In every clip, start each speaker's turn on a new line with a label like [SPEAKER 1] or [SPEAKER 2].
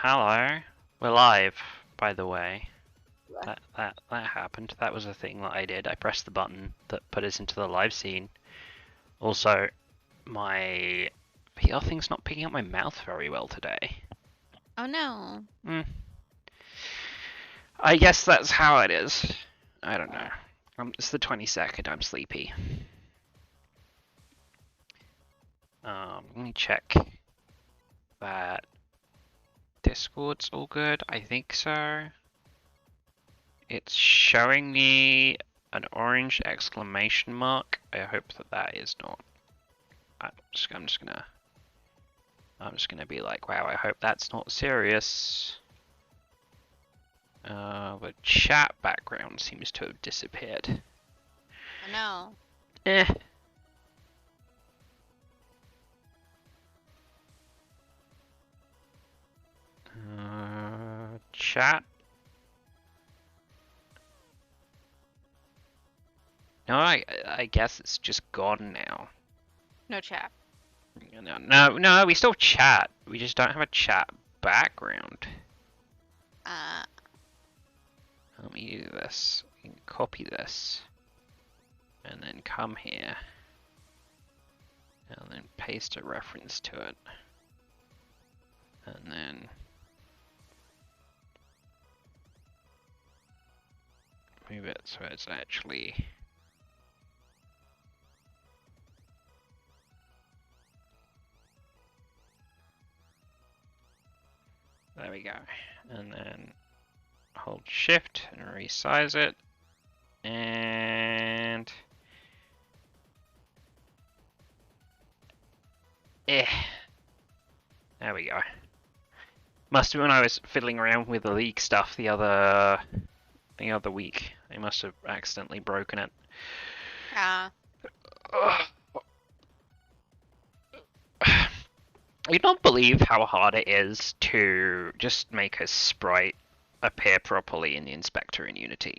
[SPEAKER 1] Hello. We're live, by the way.
[SPEAKER 2] What?
[SPEAKER 1] That happened. That was a thing that I did. I pressed the button that put us into the live scene. Also, my VR thing's not picking up my mouth very well today.
[SPEAKER 2] Oh no.
[SPEAKER 1] I guess that's how it is. I don't know. It's the 22nd. I'm sleepy. Let me check that Discord's all good. I think so. It's showing me an orange exclamation mark. I hope that that is not. I'm just gonna be like, wow, I hope that's not serious. The chat background seems to have disappeared.
[SPEAKER 2] Oh no.
[SPEAKER 1] Eh. Chat. No, I guess it's just gone now.
[SPEAKER 2] No chat.
[SPEAKER 1] No, we still chat. We just don't have a chat background. Let me do this. You can copy this. And then come here. And then paste a reference to it. And then move it so it's actually there we go. And then hold shift and resize it. And there we go. Must have been when I was fiddling around with the leak stuff the other week. I must have accidentally broken it. You don't believe how hard it is to just make a sprite appear properly in the inspector in Unity.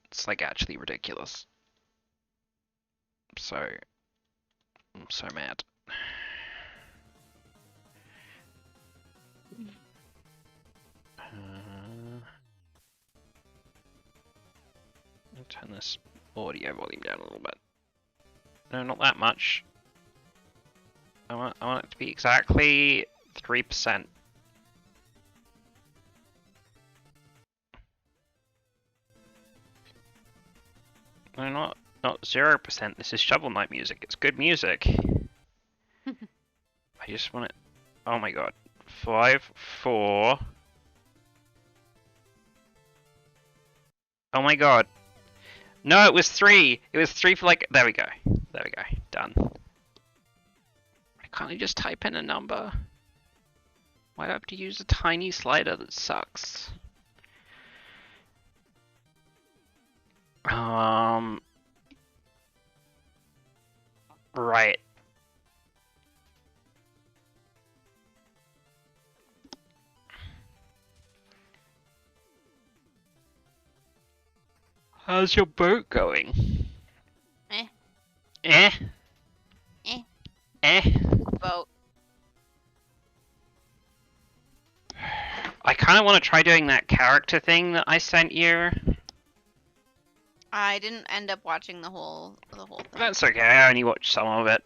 [SPEAKER 1] It's like actually ridiculous. I'm so mad. I'll turn this audio volume down a little bit. No, not that much. I want it to be exactly 3%. No, not 0%. This is Shovel Knight music. It's good music. I just want it. Oh my god. 5, 4. Oh my god. No, it was 3. It was 3 for like. There we go. There we go. Done. Why can't I just type in a number? Why do I have to use a tiny slider that sucks? Right. How's your boat going?
[SPEAKER 2] Eh.
[SPEAKER 1] Eh?
[SPEAKER 2] Eh.
[SPEAKER 1] Eh?
[SPEAKER 2] Boat.
[SPEAKER 1] I kind of want to try doing that character thing that I sent you.
[SPEAKER 2] I didn't end up watching the whole thing.
[SPEAKER 1] That's okay, I only watched some of it.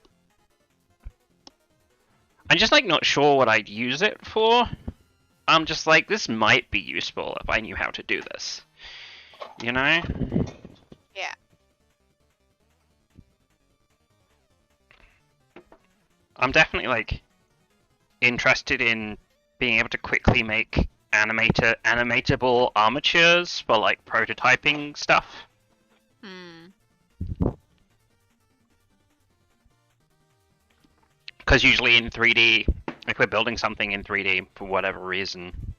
[SPEAKER 1] I'm just like not sure what I'd use it for. I'm just like, this might be useful if I knew how to do this. You know?
[SPEAKER 2] Yeah.
[SPEAKER 1] I'm definitely like interested in being able to quickly make animatable armatures for like prototyping stuff. Because usually in 3D, if we're building something in 3D for whatever reason,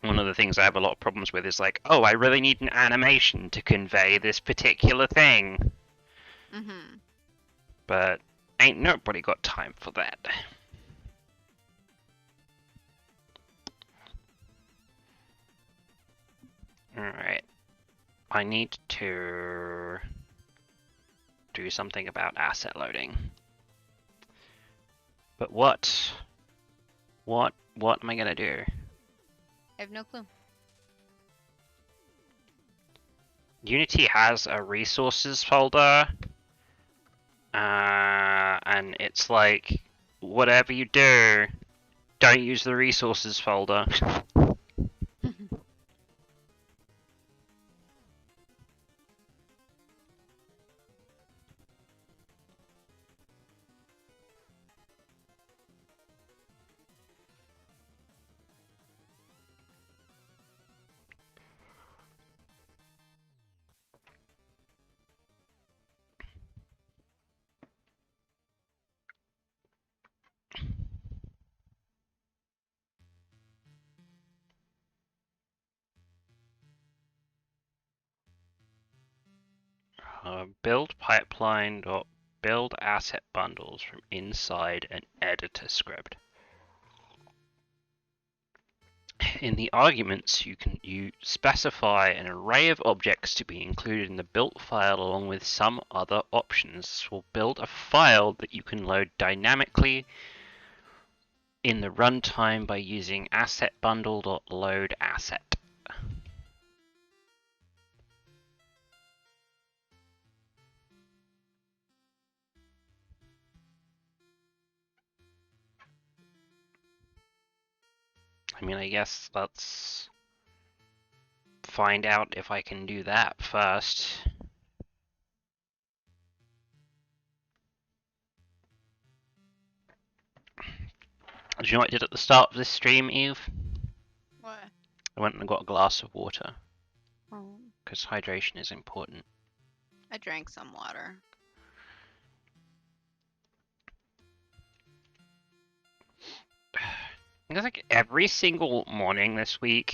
[SPEAKER 1] one of the things I have a lot of problems with is like, oh, I really need an animation to convey this particular thing. But ain't nobody got time for that. Alright. I need to do something about asset loading. But what? What am I gonna do?
[SPEAKER 2] I have no clue.
[SPEAKER 1] Unity has a resources folder, and it's like, whatever you do, don't use the resources folder. Build pipeline dot build asset bundles from inside an editor script. In the arguments, you specify an array of objects to be included in the built file along with some other options. This will build a file that you can load dynamically in the runtime by using assetBundle.loadAsset. I mean, I guess let's find out if I can do that first. Do you know what I did at the start of this stream, Eve?
[SPEAKER 2] What?
[SPEAKER 1] I went and got a glass of water,
[SPEAKER 2] Oh,
[SPEAKER 1] because hydration is important.
[SPEAKER 2] I drank some water.
[SPEAKER 1] It's like every single morning this week,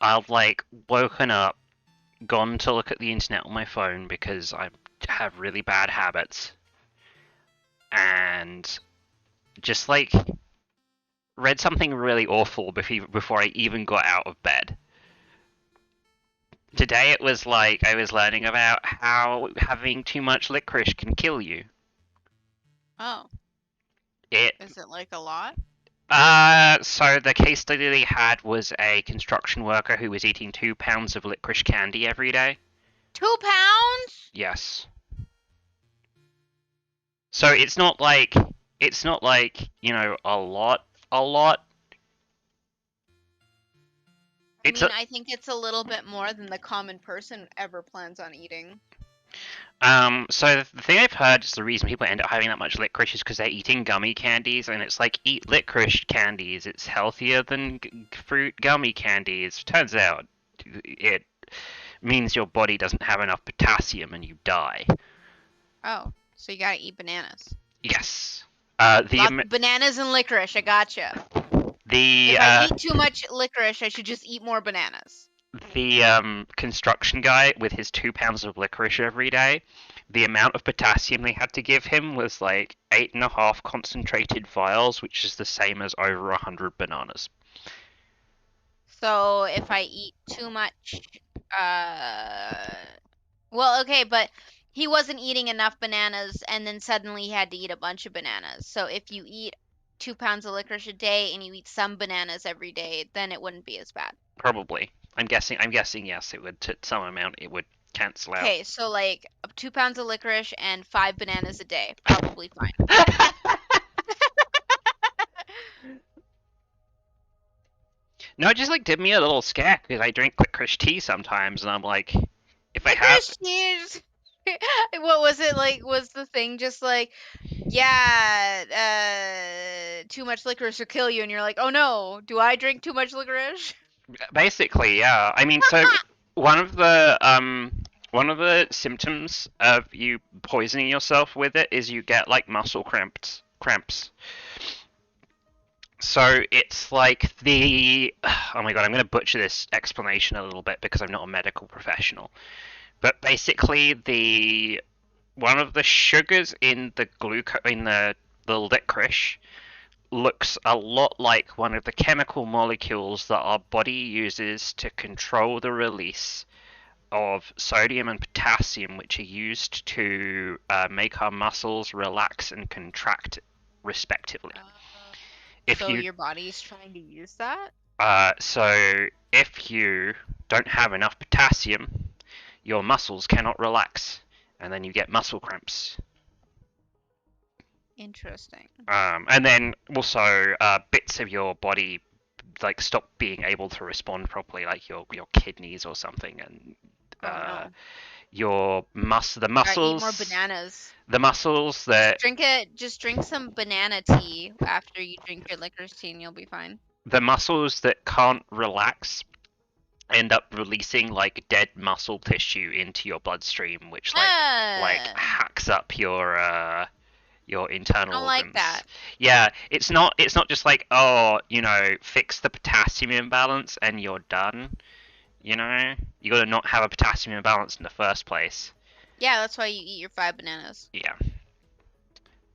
[SPEAKER 1] I've like woken up, gone to look at the internet on my phone because I have really bad habits, and just like read something really awful before I even got out of bed. Today it was like I was learning about how having too much licorice can kill you.
[SPEAKER 2] Oh,
[SPEAKER 1] It
[SPEAKER 2] is it like a lot?
[SPEAKER 1] So the case study they had was a construction worker who was eating 2 pounds of licorice candy every day.
[SPEAKER 2] 2 pounds?
[SPEAKER 1] Yes. So it's not like, you know, a lot.
[SPEAKER 2] I think it's a little bit more than the common person ever plans on eating.
[SPEAKER 1] So the thing I've heard is the reason people end up having that much licorice is because they're eating gummy candies, and it's like, eat licorice candies. It's healthier than fruit gummy candies. Turns out it means your body doesn't have enough potassium and you die.
[SPEAKER 2] Oh, so you gotta eat bananas.
[SPEAKER 1] Yes.
[SPEAKER 2] Bananas and licorice, I gotcha. If I eat too much licorice, I should just eat more bananas.
[SPEAKER 1] The construction guy with his 2 pounds of licorice every day, the amount of potassium they had to give him was like 8.5 concentrated vials, which is the same as over 100 bananas.
[SPEAKER 2] So if I eat too much, well, okay, but he wasn't eating enough bananas, and then suddenly he had to eat a bunch of bananas. So if you eat 2 pounds of licorice a day and you eat some bananas every day, then it wouldn't be as bad.
[SPEAKER 1] Probably. I'm guessing yes, it would, to some amount, it would cancel out.
[SPEAKER 2] Okay, so like 2 pounds of licorice and 5 bananas a day, probably fine.
[SPEAKER 1] No, it just like did me a little scare because I drink licorice tea sometimes, and I'm like, if I have
[SPEAKER 2] Licorice tea. What was it like? Was the thing just like, yeah, too much licorice will kill you, and you're like, oh no, do I drink too much licorice?
[SPEAKER 1] basically, yeah. I mean, so one of the symptoms of you poisoning yourself with it is you get like muscle cramps. So it's like oh my god, I'm going to butcher this explanation a little bit because I'm not a medical professional. But basically, one of the sugars in the licorice looks a lot like one of the chemical molecules that our body uses to control the release of sodium and potassium, which are used to make our muscles relax and contract respectively.
[SPEAKER 2] So your body's trying to use that?
[SPEAKER 1] So if you don't have enough potassium, your muscles cannot relax, and then you get muscle cramps.
[SPEAKER 2] Interesting.
[SPEAKER 1] And then also bits of your body like stop being able to respond properly, like your kidneys or something, and
[SPEAKER 2] Oh no.
[SPEAKER 1] the
[SPEAKER 2] Eat more
[SPEAKER 1] muscles,
[SPEAKER 2] bananas.
[SPEAKER 1] the muscles that
[SPEAKER 2] Just drink some banana tea after you drink your licorice tea and you'll be fine.
[SPEAKER 1] the muscles that can't relax end up releasing like dead muscle tissue into your bloodstream, which like
[SPEAKER 2] Ah,
[SPEAKER 1] hacks up your internal
[SPEAKER 2] don't like
[SPEAKER 1] organs.
[SPEAKER 2] that.
[SPEAKER 1] Yeah, it's not just like, oh, fix the potassium imbalance and you're done. You gotta not have a potassium imbalance in the first place.
[SPEAKER 2] Yeah, that's why you eat your 5 bananas.
[SPEAKER 1] Yeah.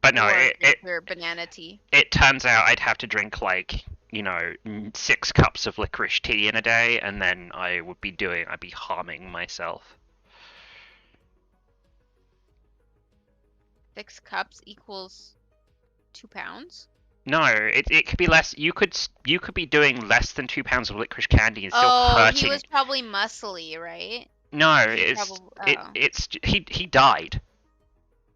[SPEAKER 1] But no,
[SPEAKER 2] Or
[SPEAKER 1] it,
[SPEAKER 2] drink
[SPEAKER 1] it
[SPEAKER 2] your banana tea.
[SPEAKER 1] it turns out I'd have to drink like 6 cups of licorice tea in a day, and then I'd be harming myself.
[SPEAKER 2] 6 cups equals 2 pounds?
[SPEAKER 1] No, it could be less. You could be doing less than 2 pounds of licorice candy and still
[SPEAKER 2] Oh, he
[SPEAKER 1] hurting.
[SPEAKER 2] was probably muscly, right?
[SPEAKER 1] No,
[SPEAKER 2] He
[SPEAKER 1] it's
[SPEAKER 2] probably, oh.
[SPEAKER 1] he died.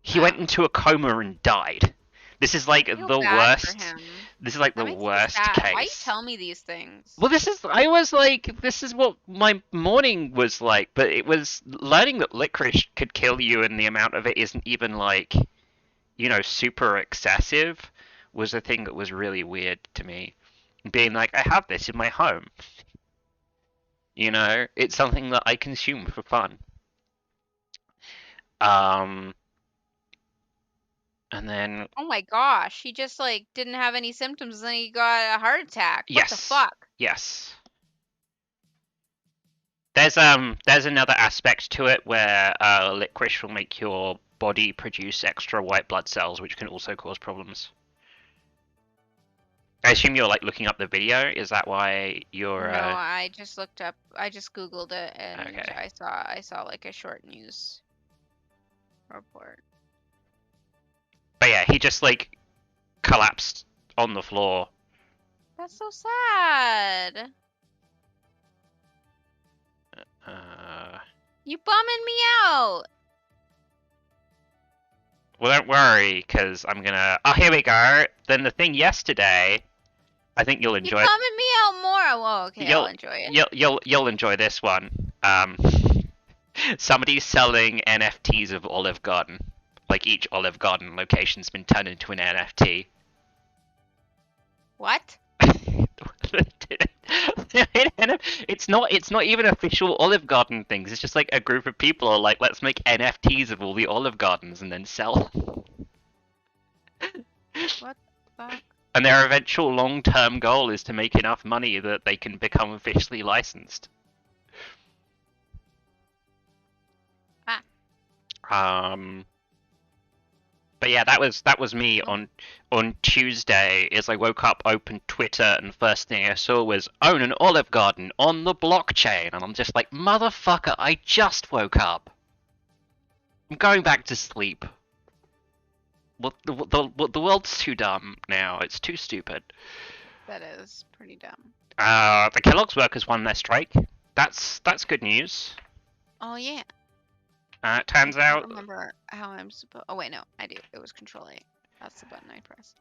[SPEAKER 1] He went
[SPEAKER 2] Oh.
[SPEAKER 1] into a coma and died. This is like
[SPEAKER 2] I feel
[SPEAKER 1] the
[SPEAKER 2] bad for
[SPEAKER 1] worst.
[SPEAKER 2] him.
[SPEAKER 1] This is like
[SPEAKER 2] That
[SPEAKER 1] the
[SPEAKER 2] makes me
[SPEAKER 1] worst
[SPEAKER 2] sad.
[SPEAKER 1] case.
[SPEAKER 2] Why you tell me these things?
[SPEAKER 1] Well, I was like, this is what my morning was like, but it was learning that licorice could kill you and the amount of it isn't even like, super excessive was a thing that was really weird to me. Being like, I have this in my home. It's something that I consume for fun. And then,
[SPEAKER 2] Oh my gosh, he just like didn't have any symptoms and then he got a heart attack. What the
[SPEAKER 1] yes,
[SPEAKER 2] fuck?
[SPEAKER 1] yes. There's another aspect to it where licorice will make your body produce extra white blood cells, which can also cause problems. I assume you're like looking up the video. Is that why you're?
[SPEAKER 2] No, I just Googled it and
[SPEAKER 1] Okay.
[SPEAKER 2] I saw like a short news report.
[SPEAKER 1] But yeah, he just like collapsed on the floor.
[SPEAKER 2] That's so sad. You bumming me out.
[SPEAKER 1] Well, don't worry, because I'm gonna. Oh, here we go. Then the thing yesterday. I think you'll enjoy
[SPEAKER 2] You
[SPEAKER 1] it.
[SPEAKER 2] bumming me out more. Oh, okay, I'll enjoy it.
[SPEAKER 1] You'll enjoy this one. Somebody's selling NFTs of Olive Garden. Like each Olive Garden location's been turned into an NFT.
[SPEAKER 2] What?
[SPEAKER 1] It's not even official Olive Garden things. It's just like a group of people are like, let's make NFTs of all the Olive Gardens and then sell.
[SPEAKER 2] What the fuck?
[SPEAKER 1] And their eventual long-term goal is to make enough money that they can become officially licensed. But yeah, that was me on Tuesday. As I woke up, opened Twitter, and first thing I saw was own an Olive Garden on the blockchain, and I'm just like, motherfucker, I just woke up. I'm going back to sleep. The world's too dumb now. It's too stupid.
[SPEAKER 2] That is pretty dumb.
[SPEAKER 1] The Kellogg's workers won their strike. That's good news.
[SPEAKER 2] Oh yeah.
[SPEAKER 1] It turns
[SPEAKER 2] I
[SPEAKER 1] out.
[SPEAKER 2] don't remember how I'm supposed. Oh wait, no, I do. It was Control A. That's the button I pressed.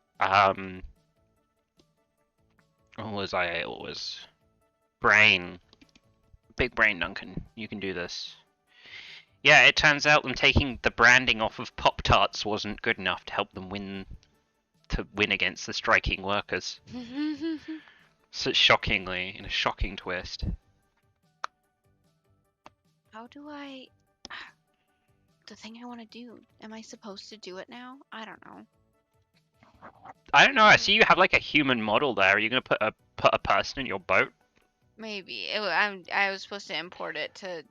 [SPEAKER 1] What was I? It was brain. Big brain, Duncan. You can do this. Yeah, it turns out them taking the branding off of Pop-Tarts wasn't good enough to help them win against the striking workers. So shockingly, in a shocking twist.
[SPEAKER 2] How do I? The thing I want to do. Am I supposed to do it now? I don't know.
[SPEAKER 1] I don't know. I see you have like a human model there. Are you gonna put a person in your boat?
[SPEAKER 2] Maybe I was supposed to import it to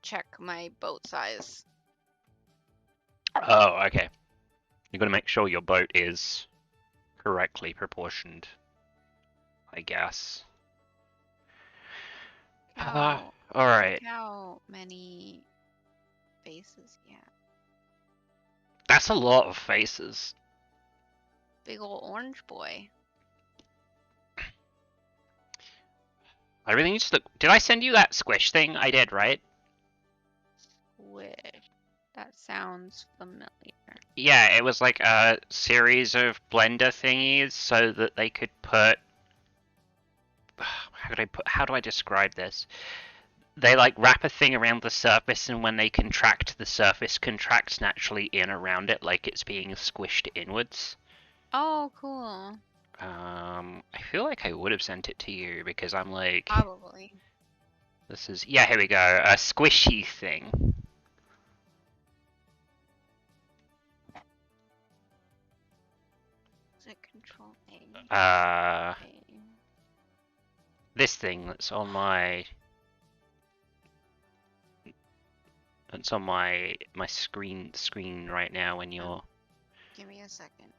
[SPEAKER 2] check my boat size.
[SPEAKER 1] Oh, okay. You're gonna make sure your boat is correctly proportioned, I guess.
[SPEAKER 2] How,
[SPEAKER 1] all right.
[SPEAKER 2] how many faces? Yeah.
[SPEAKER 1] That's a lot of faces.
[SPEAKER 2] Big old orange boy.
[SPEAKER 1] I really need to look. Did I send you that squish thing? I did, right?
[SPEAKER 2] Wish. That sounds familiar.
[SPEAKER 1] Yeah, it was like a series of blender thingies so that they could put. How do I describe this? They like wrap a thing around the surface, and when they contract, the surface contracts naturally in around it, like it's being squished inwards.
[SPEAKER 2] Oh, cool.
[SPEAKER 1] I feel like I would have sent it to you because I'm like,
[SPEAKER 2] Probably.
[SPEAKER 1] this is, yeah, here we go, a squishy thing.
[SPEAKER 2] Is it Control A?
[SPEAKER 1] This thing that's on my, my screen right now when you're.
[SPEAKER 2] Give me a second.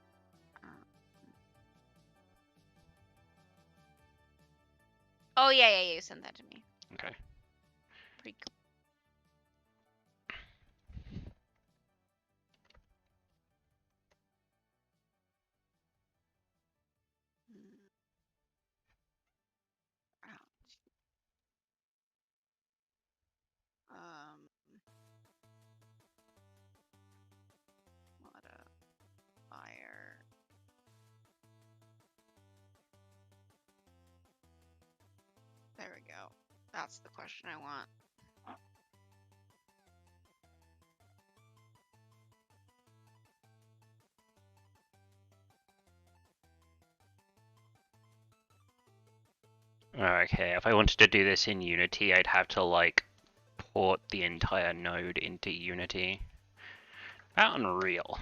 [SPEAKER 2] Oh yeah, you sent that to me.
[SPEAKER 1] Okay.
[SPEAKER 2] Pretty cool. Ouch. What a fire. There we go. That's the question I want.
[SPEAKER 1] Okay, if I wanted to do this in Unity, I'd have to like port the entire node into Unity. About Unreal.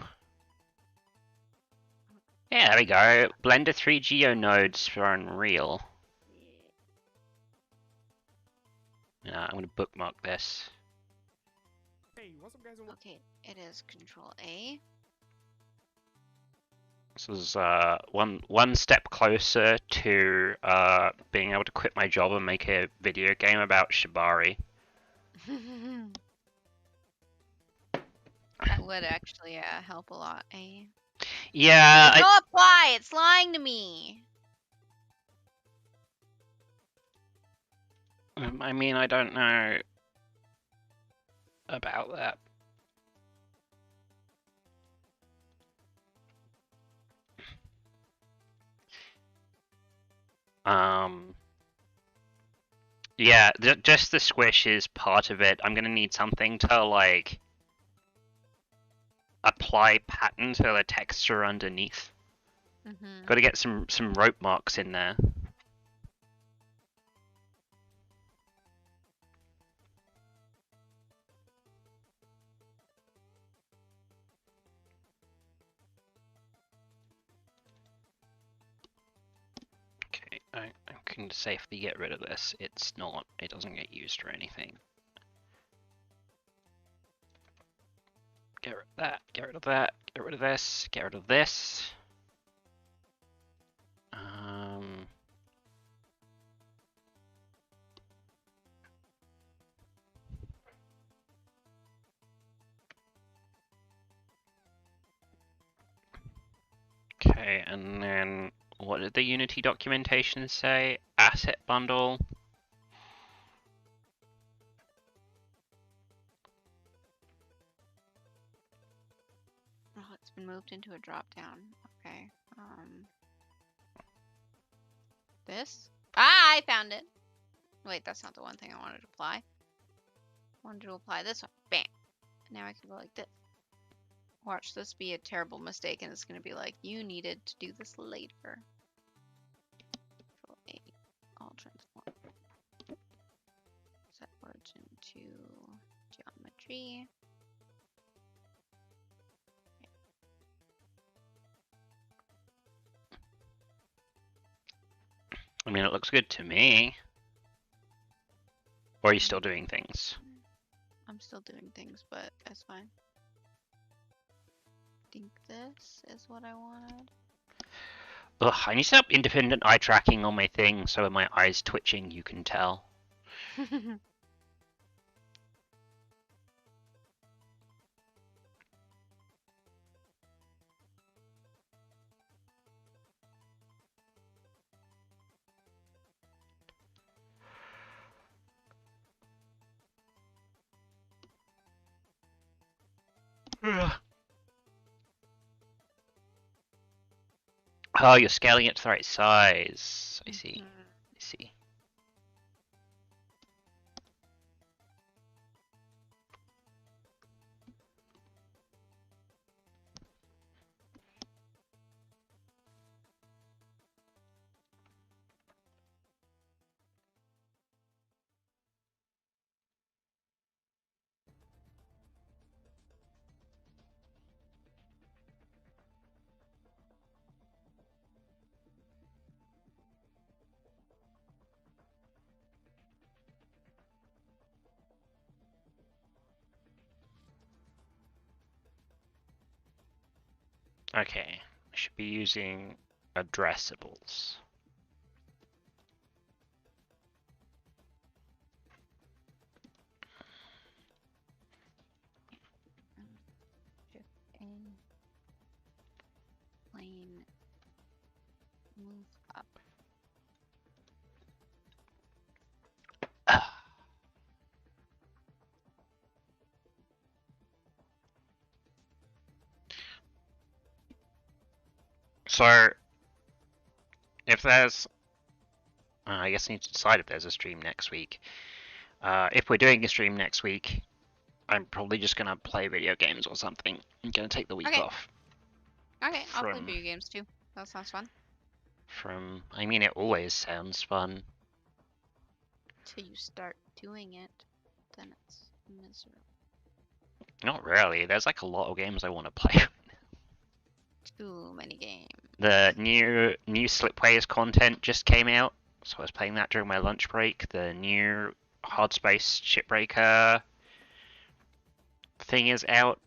[SPEAKER 1] Yeah, there we go. Blender 3 GeoNodes for Unreal. I'm gonna bookmark this.
[SPEAKER 3] Hey, what's up, guys?
[SPEAKER 2] Okay, it is Control A.
[SPEAKER 1] This is one step closer to being able to quit my job and make a video game about Shibari.
[SPEAKER 2] That would actually help a lot. A.
[SPEAKER 1] Yeah.
[SPEAKER 2] Don't apply. It's lying to me.
[SPEAKER 1] I mean, I don't know about that. Yeah, just the squish is part of it. I'm gonna need something to like apply pattern to the texture underneath. Got to get some rope marks in there. Okay, I can safely get rid of this. It doesn't get used for anything. Get rid of that, get rid of that, get rid of this, get rid of this. Okay, and then what did the Unity documentation say? Asset bundle.
[SPEAKER 2] Oh, it's been moved into a drop down. Okay. This? Ah, I found it. Wait, that's not the one thing I wanted to apply. I wanted to apply this one. Bam. Now I can go like this. Watch this be a terrible mistake, and it's going to be like, you needed to do this later. Control A, all transform. Set origin to geometry.
[SPEAKER 1] I mean, it looks good to me. Or are you still doing things?
[SPEAKER 2] I'm still doing things, but that's fine. I think this is what I wanted.
[SPEAKER 1] Ugh, I need to set up independent eye tracking on my thing so when my eye's twitching you can tell. Oh, you're scaling it to the right size. I see.
[SPEAKER 2] Mhm.
[SPEAKER 1] I see. Okay, I should be using addressables.
[SPEAKER 2] Shift in. Plane. Move up.
[SPEAKER 1] So, if there's, I guess I need to decide if there's a stream next week. If we're doing a stream next week, I'm probably just gonna play video games or something. I'm gonna take the week
[SPEAKER 2] Okay.
[SPEAKER 1] off.
[SPEAKER 2] Okay, I'll play
[SPEAKER 1] From-
[SPEAKER 2] video games too. That sounds fun.
[SPEAKER 1] I mean, it always sounds fun.
[SPEAKER 2] Till you start doing it, then it's miserable.
[SPEAKER 1] Not really. There's like a lot of games I want to play.
[SPEAKER 2] Too many games.
[SPEAKER 1] The new Slipways content just came out, so I was playing that during my lunch break. The new Hard Space Shipbreaker thing is out.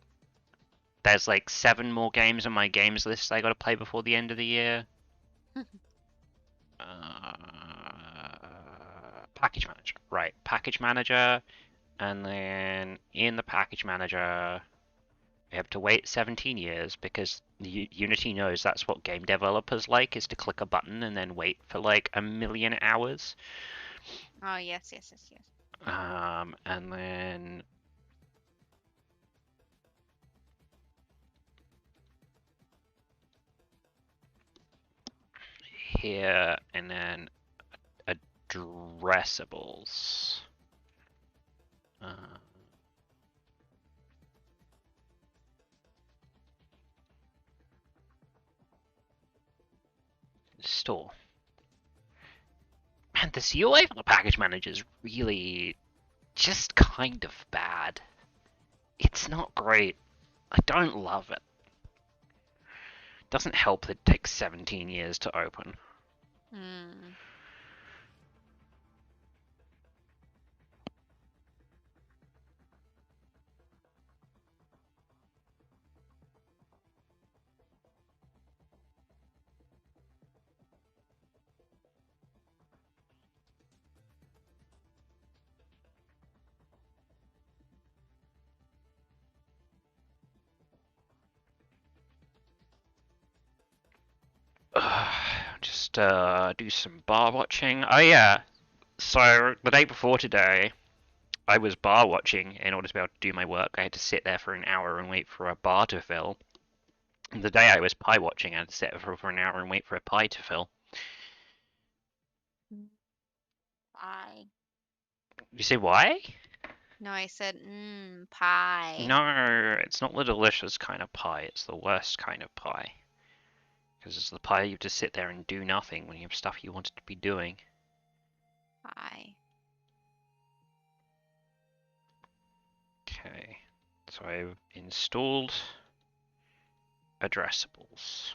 [SPEAKER 1] There's like 7 more games on my games list I got to play before the end of the year. Package Manager, right? Package Manager, and then in the Package Manager, we have to wait 17 years because Unity knows that's what game developers like, is to click a button and then wait for like a million hours.
[SPEAKER 2] Oh yes, yes, yes, yes.
[SPEAKER 1] And then here, and then addressables. Store. Man, this UI for the package manager is really just kind of bad. It's not great. I don't love it. Doesn't help that it takes 17 years to open.
[SPEAKER 2] Hmm.
[SPEAKER 1] Just do some bar watching. Oh yeah, so the day before today, I was bar watching. In order to be able to do my work, I had to sit there for an hour and wait for a bar to fill. And the day I was pie watching, I had to sit there for an hour and wait for a pie to fill.
[SPEAKER 2] Pie.
[SPEAKER 1] You say why?
[SPEAKER 2] No, I said pie.
[SPEAKER 1] No, it's not the delicious kind of pie. It's the worst kind of pie. Because it's the pie you have to sit there and do nothing when you have stuff you wanted to be doing.
[SPEAKER 2] Pie.
[SPEAKER 1] Okay, so I've installed addressables.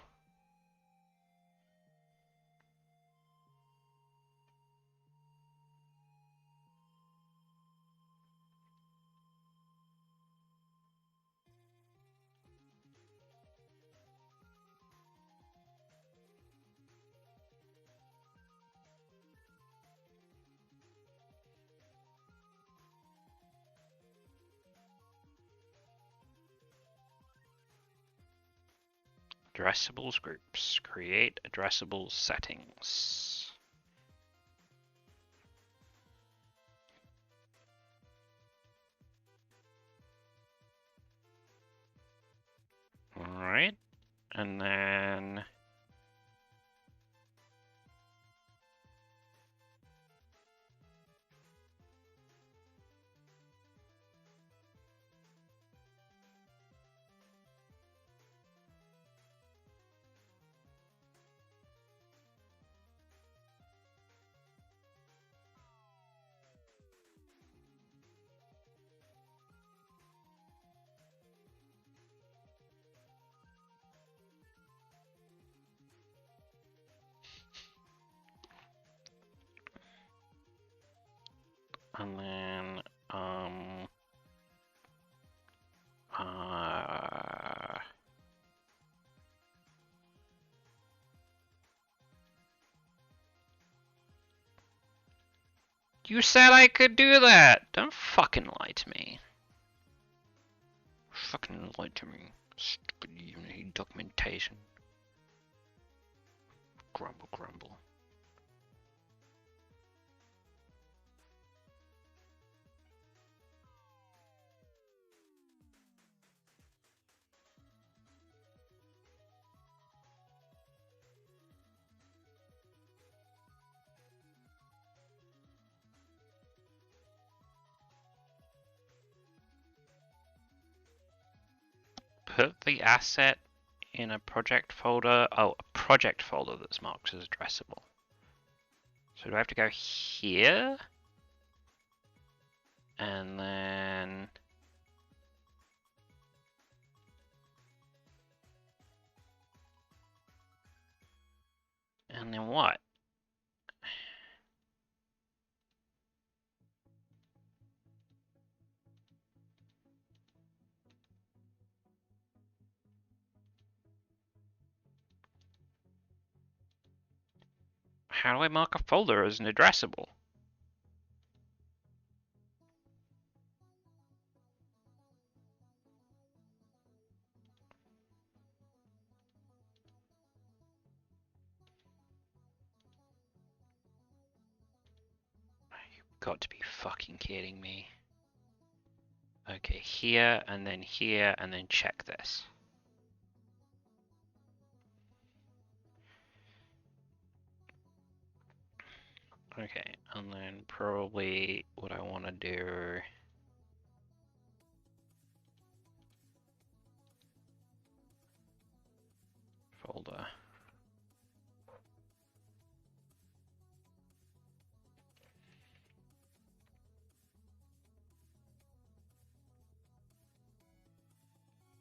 [SPEAKER 1] Addressables groups. Create addressables settings. And then and then uh you said I could do that. Don't fucking lie to me. Fucking lie to me. Stupid, you even need documentation. Grumble, grumble. Put the asset in a project folder. Oh, a project folder that's marked as addressable. So do I have to go here? And then what? How do I mark a folder as an addressable? You've got to be fucking kidding me. Okay, here, and then check this. Okay, and then probably what I want to do... Folder.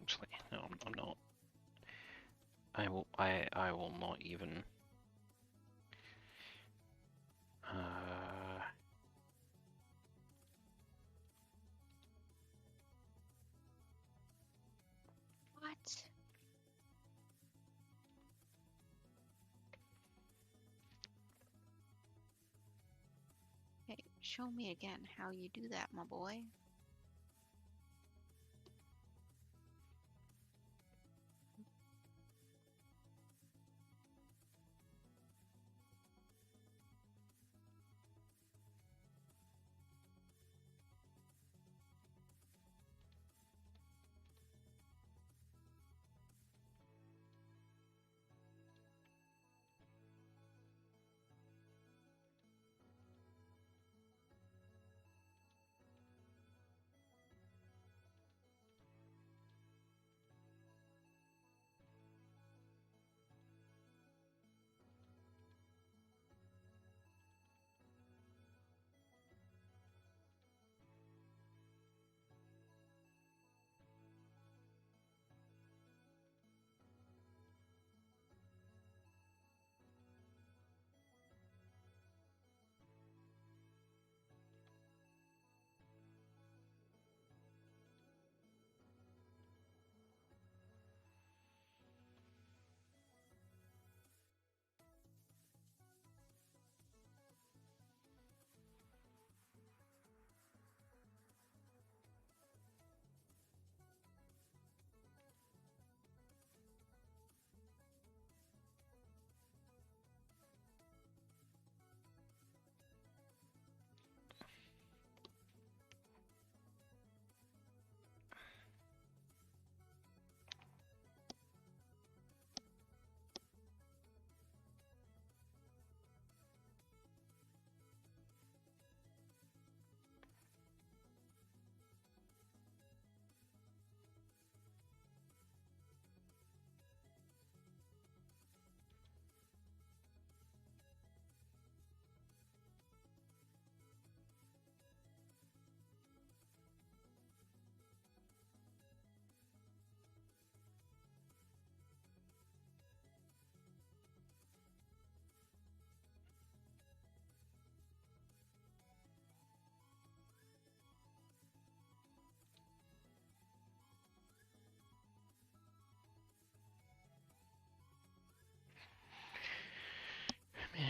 [SPEAKER 1] Actually, no, I'm not. I will not even.
[SPEAKER 2] What? Hey, show me again how you do that, my boy.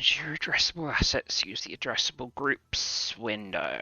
[SPEAKER 1] Manage your addressable assets. Use the addressable groups window.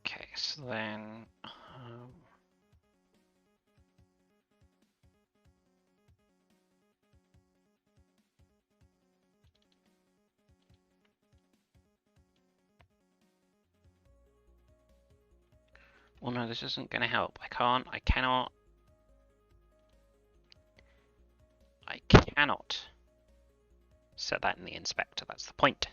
[SPEAKER 1] Okay, so then. Well, no, this isn't going to help. I cannot set that in the inspector. That's the point.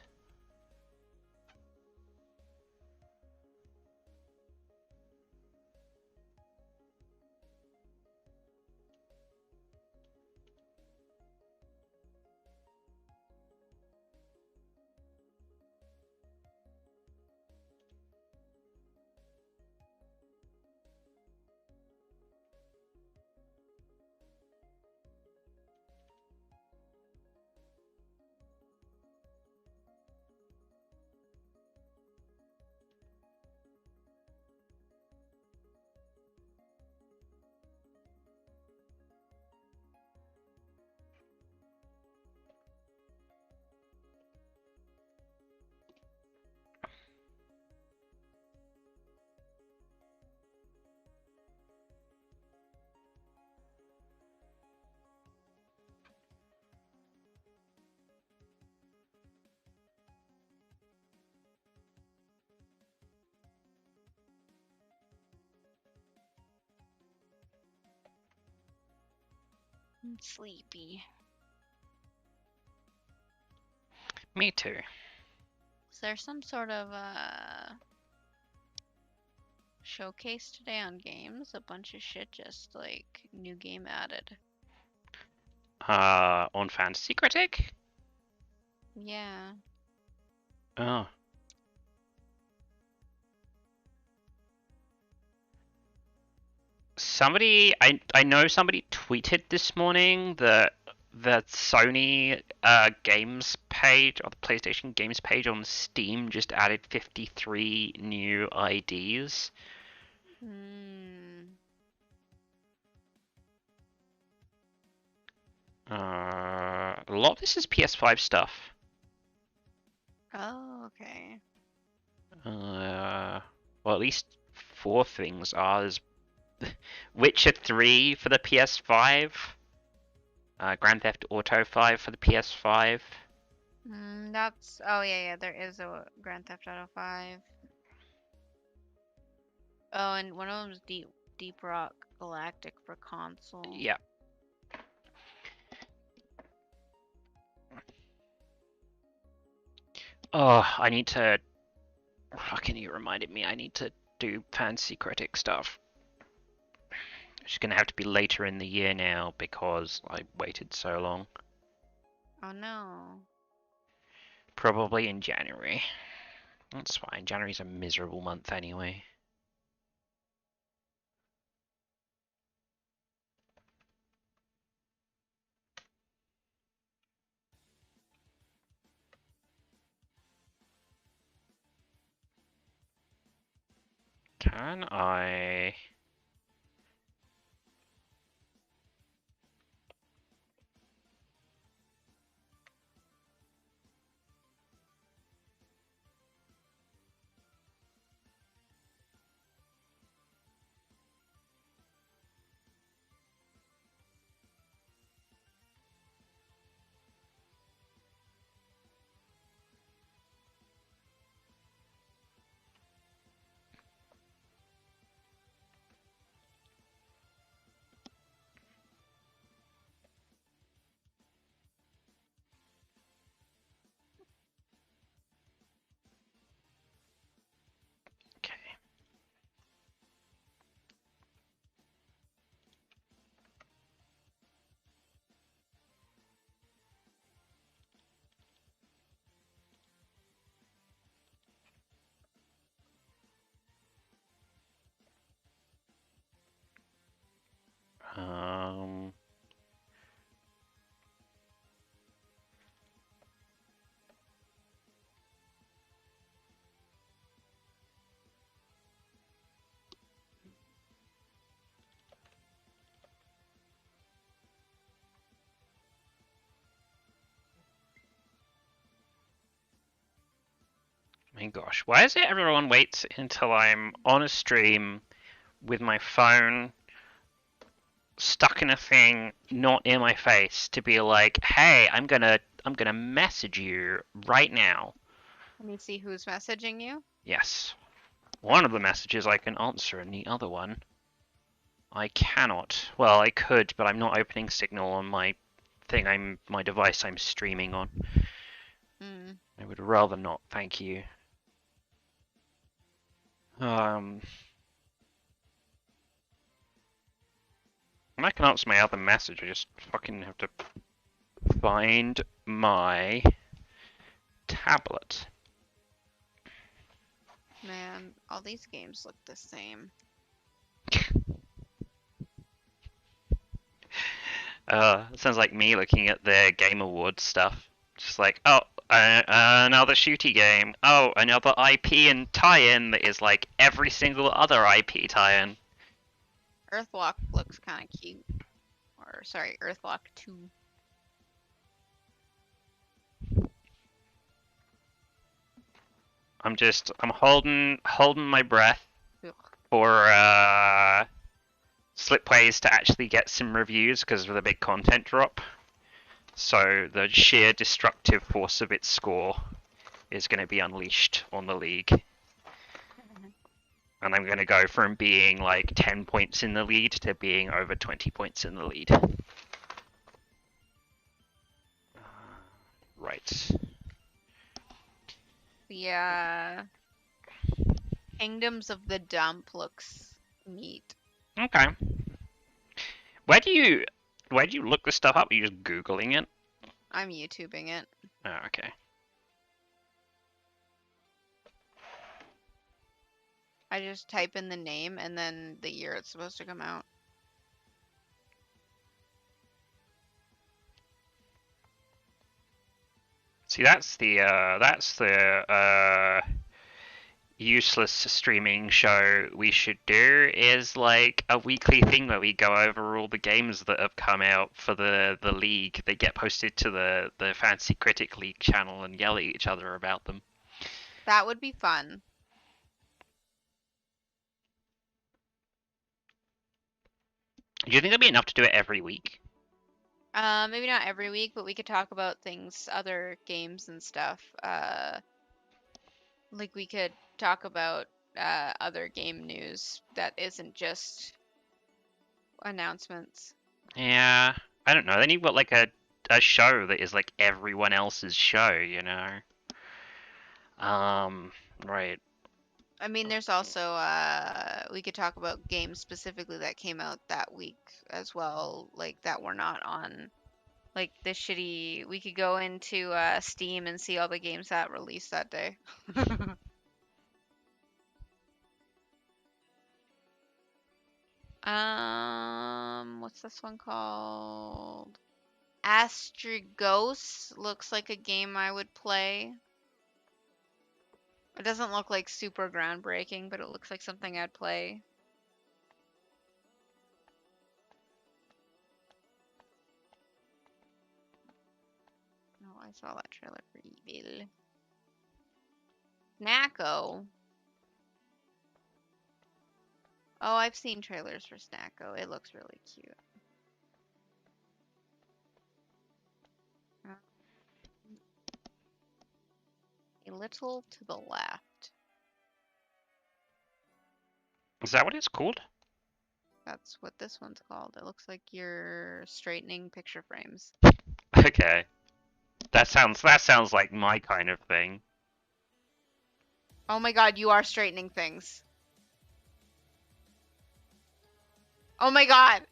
[SPEAKER 2] I'm sleepy.
[SPEAKER 1] Me too.
[SPEAKER 2] Is there some sort of showcase today on games? A bunch of shit, just like new game added.
[SPEAKER 1] On Fantasy Critic?
[SPEAKER 2] Yeah.
[SPEAKER 1] Oh. I know somebody tweeted this morning that the Sony games page or the PlayStation games page on Steam just added 53 new IDs. A lot of this is PS5 stuff.
[SPEAKER 2] Oh, okay.
[SPEAKER 1] Well, at least 4 things are. There's Witcher 3 for the PS5. Grand Theft Auto 5 for the PS5.
[SPEAKER 2] That's oh yeah, there is a Grand Theft Auto 5. Oh, and one of them's Deep Rock Galactic for console.
[SPEAKER 1] Yeah. Oh, I need to. Fucking, you reminded me. I need to do Fantasy Critic stuff. It's gonna have to be later in the year now because I waited so long.
[SPEAKER 2] Oh no.
[SPEAKER 1] Probably in January. That's fine. January's a miserable month anyway. Can I... my gosh. Why is it everyone waits until I'm on a stream with my phone stuck in a thing not in my face to be like, hey, I'm gonna message you right now.
[SPEAKER 2] Let me see who's messaging you.
[SPEAKER 1] Yes. One of the messages I can answer and the other one I cannot. Well, I could, but I'm not opening Signal on my device I'm streaming on. I would rather not, thank you. And I can answer my other message, I just fucking have to find my tablet.
[SPEAKER 2] Man, all these games look the same.
[SPEAKER 1] It sounds like me looking at the Game Awards stuff. Just like, oh, another shooty game. Oh, another IP and tie-in that is like every single other IP tie-in.
[SPEAKER 2] Earthlock looks kind of cute. Or, sorry, Earthlock 2.
[SPEAKER 1] I'm holding my breath
[SPEAKER 2] Ugh.
[SPEAKER 1] for Slipways to actually get some reviews because of the big content drop. So the sheer destructive force of its score is going to be unleashed on the league. And I'm going to go from being like 10 points in the lead to being over 20 points in the lead. Right.
[SPEAKER 2] The Kingdoms of the Dump looks neat.
[SPEAKER 1] Okay. Where do you look this stuff up? Are you just Googling it?
[SPEAKER 2] I'm YouTubing it.
[SPEAKER 1] Oh, okay.
[SPEAKER 2] I just type in the name and then the year it's supposed to come out.
[SPEAKER 1] See, that's the useless streaming show we should do is like a weekly thing where we go over all the games that have come out for the league. They get posted to the Fancy Critic League channel and yell at each other about them.
[SPEAKER 2] That would be fun.
[SPEAKER 1] Do you think it'd be enough to do it every week?
[SPEAKER 2] Maybe not every week, but we could talk about things, other games and stuff. Like we could talk about other game news that isn't just announcements.
[SPEAKER 1] Yeah, I don't know. Then you've got like a show that is like everyone else's show, you know? Right.
[SPEAKER 2] I mean, there's also we could talk about games specifically that came out that week as well, like that were not on, like the shitty. We could go into Steam and see all the games that released that day. What's this one called? Astrigos looks like a game I would play. It doesn't look like super groundbreaking, but it looks like something I'd play. Oh, I saw that trailer for Evil. Snacko. Oh, I've seen trailers for Snacko. It looks really cute. A little to the left.
[SPEAKER 1] Is that what it's called?
[SPEAKER 2] That's what this one's called. It looks like you're straightening picture frames.
[SPEAKER 1] Okay. That sounds like my kind of thing.
[SPEAKER 2] Oh my god, you are straightening things. Oh my god!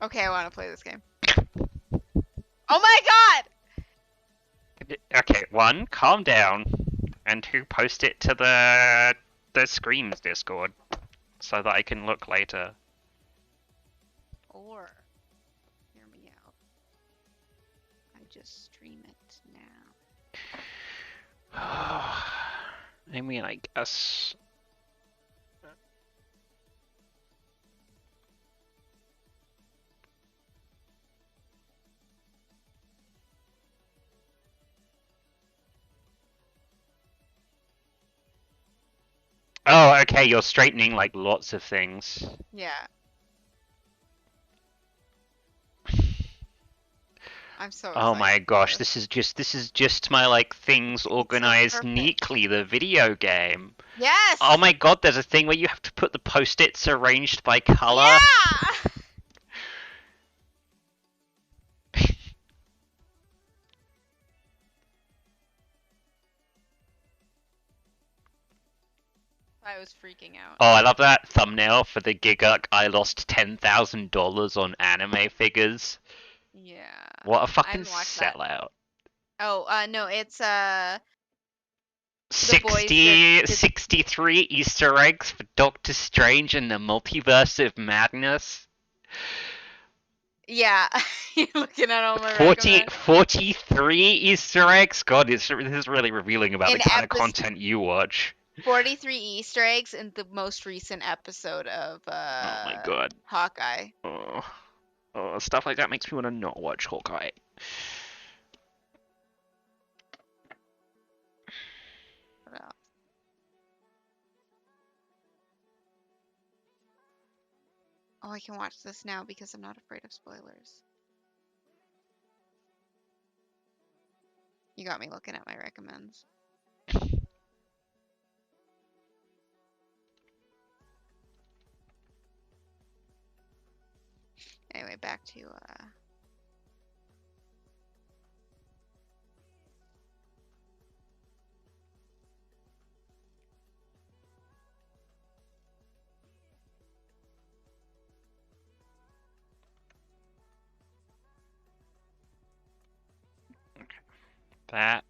[SPEAKER 2] Okay, I want to play this game. Oh my god!
[SPEAKER 1] Okay, one, calm down, and two, post it to the Screams Discord so that I can look later.
[SPEAKER 2] Or, hear me out. I just stream it now.
[SPEAKER 1] I mean, I guess. Oh, okay, you're straightening like lots of things.
[SPEAKER 2] Yeah. I'm so
[SPEAKER 1] Oh my
[SPEAKER 2] excited for
[SPEAKER 1] gosh,
[SPEAKER 2] this.
[SPEAKER 1] this is just my like things organized
[SPEAKER 2] perfect.
[SPEAKER 1] neatly, the video game.
[SPEAKER 2] Yes!
[SPEAKER 1] Oh my god, there's a thing where you have to put the post-its arranged by color.
[SPEAKER 2] Yeah! I was freaking out.
[SPEAKER 1] Oh, I love that thumbnail for the Giga. I lost $10,000 on anime figures.
[SPEAKER 2] Yeah.
[SPEAKER 1] What a
[SPEAKER 2] I
[SPEAKER 1] fucking
[SPEAKER 2] haven't watched that.
[SPEAKER 1] sellout.
[SPEAKER 2] Oh, no, it's The boys
[SPEAKER 1] 60,
[SPEAKER 2] that-
[SPEAKER 1] 63 Easter eggs for Doctor Strange and the Multiverse of Madness.
[SPEAKER 2] Yeah. You're looking at all my
[SPEAKER 1] 43 Easter eggs? God, this is really revealing about
[SPEAKER 2] In
[SPEAKER 1] the kind of
[SPEAKER 2] epis-
[SPEAKER 1] content you watch.
[SPEAKER 2] 43 Easter eggs in the most recent episode of
[SPEAKER 1] Oh my god.
[SPEAKER 2] Hawkeye.
[SPEAKER 1] Oh, stuff like that makes me want to not watch Hawkeye.
[SPEAKER 2] What else? Oh, I can watch this now because I'm not afraid of spoilers. You got me looking at my recommends. Anyway, back to
[SPEAKER 1] That.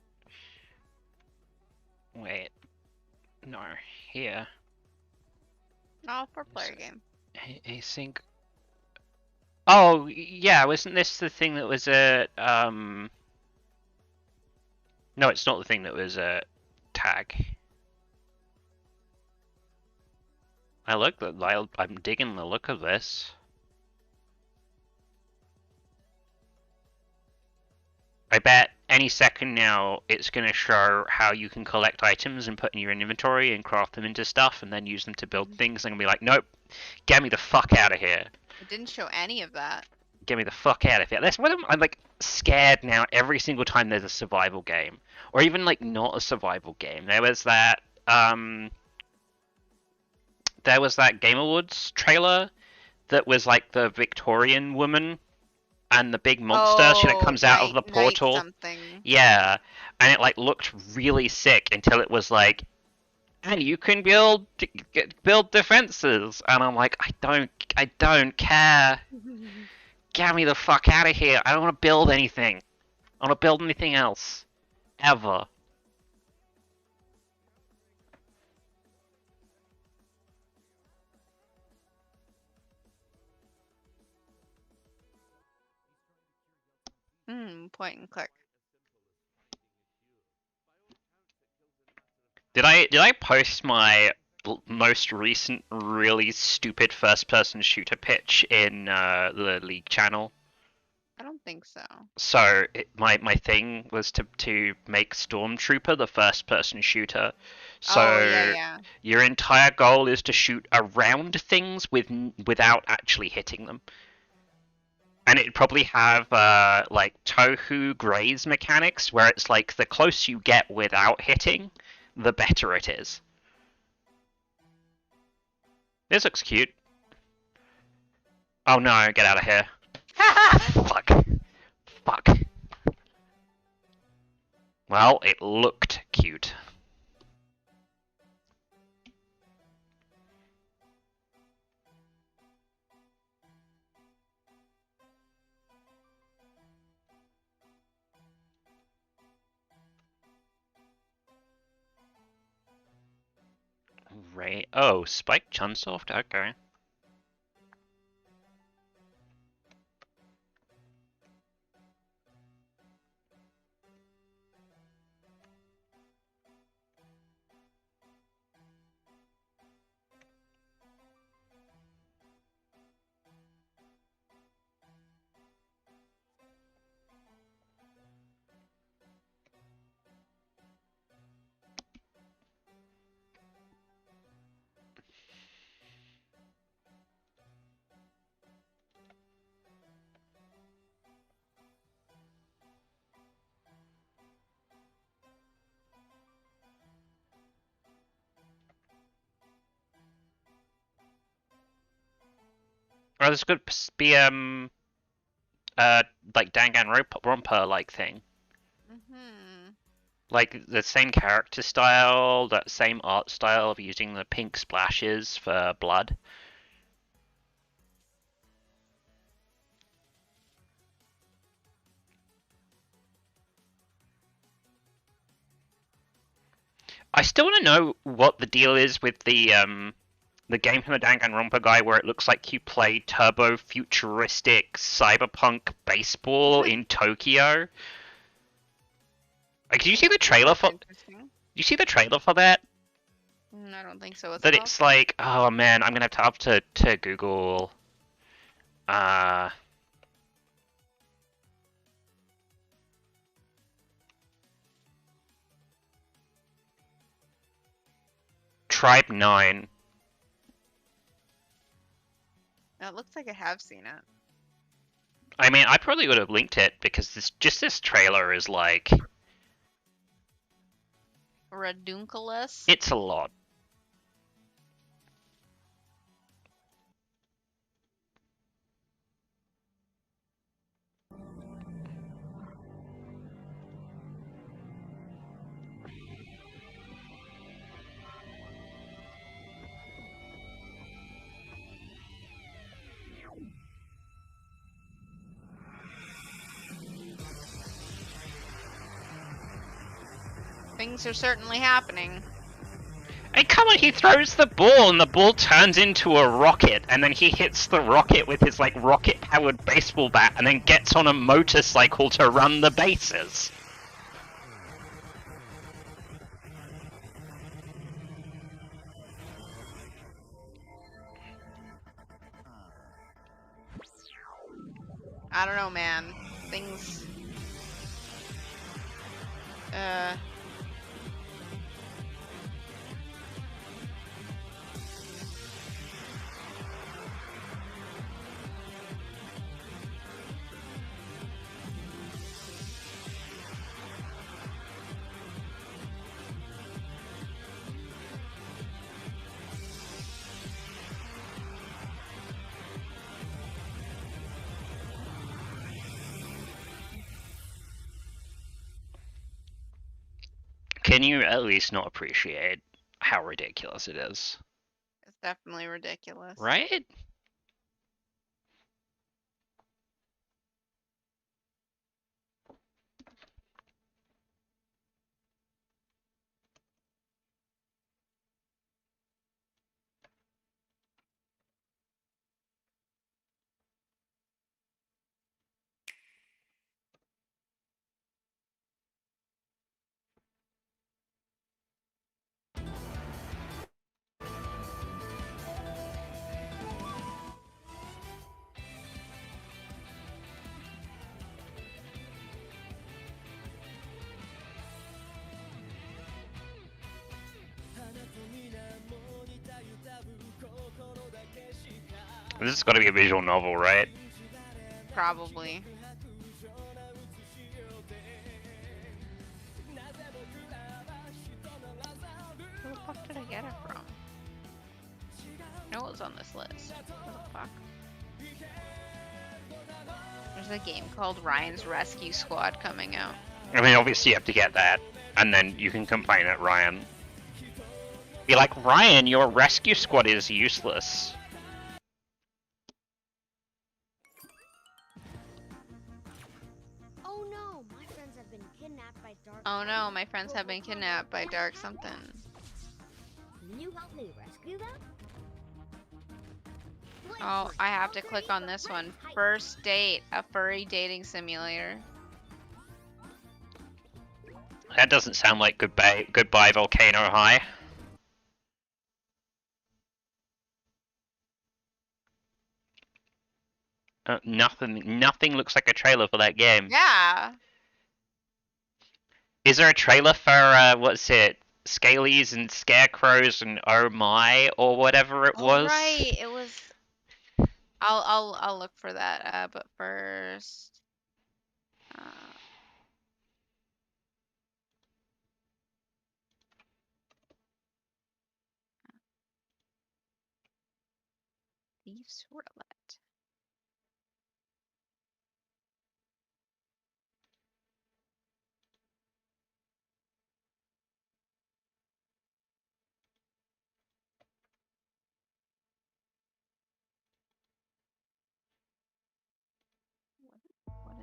[SPEAKER 1] Wait. No, here.
[SPEAKER 2] oh, four-player game.
[SPEAKER 1] Async. Oh, yeah, wasn't this the thing that was at, No, it's not the thing that was at tag. I'm digging the look of this. I bet any second now it's going to show how you can collect items and put in your inventory and craft them into stuff and then use them to build things. I'm going to be like, nope, get me the fuck out of here.
[SPEAKER 2] It didn't show any of that.
[SPEAKER 1] Get me the fuck out of here. That's what I'm like scared now every single time there's a survival game. Or even like not a survival game. There was that Game Awards trailer that was like the Victorian woman and the big monster she that comes out of the portal.
[SPEAKER 2] Something.
[SPEAKER 1] Yeah, and it like looked really sick until it was like, and you can build defenses, and I'm like, I don't care. Get me the fuck out of here. I don't want to build anything. I don't want to build anything else, ever.
[SPEAKER 2] Point and click.
[SPEAKER 1] Did I post my most recent really stupid first-person shooter pitch in the League channel?
[SPEAKER 2] I don't think so.
[SPEAKER 1] So my thing was to make Stormtrooper the first-person shooter. So
[SPEAKER 2] yeah.
[SPEAKER 1] your entire goal is to shoot around things without actually hitting them. And it'd probably have like Tohu Graze mechanics, where it's like the closer you get without hitting, the better it is. This looks cute. Oh no, get out of here. Fuck. Fuck. Well, it looked cute. Right. Oh, Spike Chunsoft? Okay. Oh, this could be like Danganronpa like thing.
[SPEAKER 2] Mm-hmm.
[SPEAKER 1] Like the same character style, that same art style of using the pink splashes for blood. I still want to know what the deal is with the game from the Danganronpa guy where it looks like you play turbo futuristic cyberpunk baseball in Tokyo. Like, did you see the trailer
[SPEAKER 2] That's
[SPEAKER 1] for?
[SPEAKER 2] interesting.
[SPEAKER 1] You see the trailer for that?
[SPEAKER 2] I don't think so. What's
[SPEAKER 1] That
[SPEAKER 2] it called?
[SPEAKER 1] it's like, oh man, I'm gonna have to Google. Uh, Tribe 9.
[SPEAKER 2] It looks like I have seen it.
[SPEAKER 1] I mean, I probably would have linked it because this trailer is like,
[SPEAKER 2] Redunculus.
[SPEAKER 1] it's a lot.
[SPEAKER 2] Things are certainly happening.
[SPEAKER 1] Hey, come on, he throws the ball and the ball turns into a rocket, and then he hits the rocket with his like rocket-powered baseball bat, and then gets on a motorcycle to run the bases.
[SPEAKER 2] I don't know, man. Things.
[SPEAKER 1] Can you at least not appreciate how ridiculous it is?
[SPEAKER 2] It's definitely ridiculous.
[SPEAKER 1] Right? This has got to be a visual novel, right?
[SPEAKER 2] Probably. Who the fuck did I get it from? No, it was on this list. What the fuck? There's a game called Ryan's Rescue Squad coming out.
[SPEAKER 1] I mean, obviously you have to get that, and then you can complain at Ryan. Be like, Ryan, your rescue squad is useless.
[SPEAKER 4] Oh no, my friends have been kidnapped by dark.
[SPEAKER 2] Oh no, my friends have been kidnapped by Dark something.
[SPEAKER 4] Can you help me rescue them?
[SPEAKER 2] Oh, I have to click on this one. First Date, a furry dating simulator.
[SPEAKER 1] That doesn't sound like goodbye Volcano High. Nothing looks like a trailer for that game.
[SPEAKER 2] Yeah.
[SPEAKER 1] Is there a trailer for what's it? Scalies and Scarecrows and Oh My or whatever it was?
[SPEAKER 2] Oh, right. It was. I'll look for that. But first. Thieves Roulette.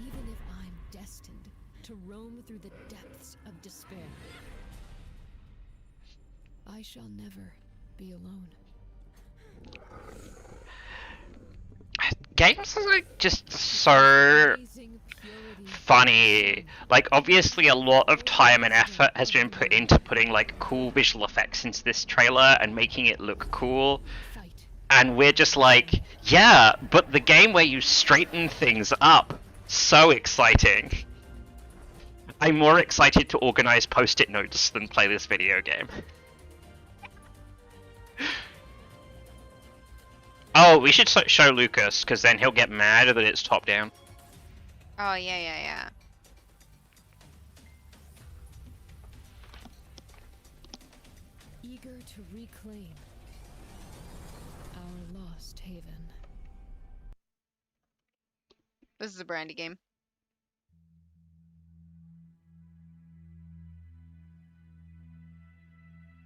[SPEAKER 5] even if I'm destined to roam through the depths of despair, I shall never be alone.
[SPEAKER 1] Games are like just so
[SPEAKER 5] Amazing purity.
[SPEAKER 1] funny. Like, obviously a lot of time and effort has been put into putting like cool visual effects into this trailer and making it look cool.
[SPEAKER 5] Fight.
[SPEAKER 1] And we're just like, yeah, but the game where you straighten things up, so exciting. I'm more excited to organize post-it notes than play this video game. Oh, we should show Lucas, because then he'll get mad that it's top down.
[SPEAKER 2] Oh, yeah.
[SPEAKER 5] Eager to reclaim our lost haven.
[SPEAKER 2] This is a Brandy game.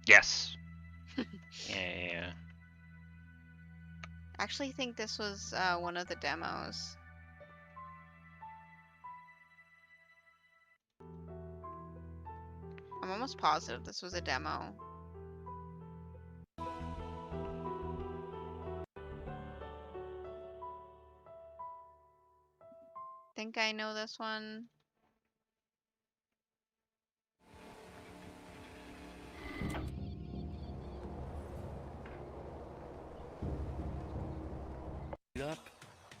[SPEAKER 1] Yes. Yeah.
[SPEAKER 2] I actually think this was one of the demos. I'm almost positive this was a demo. Think I know this one.
[SPEAKER 6] Up,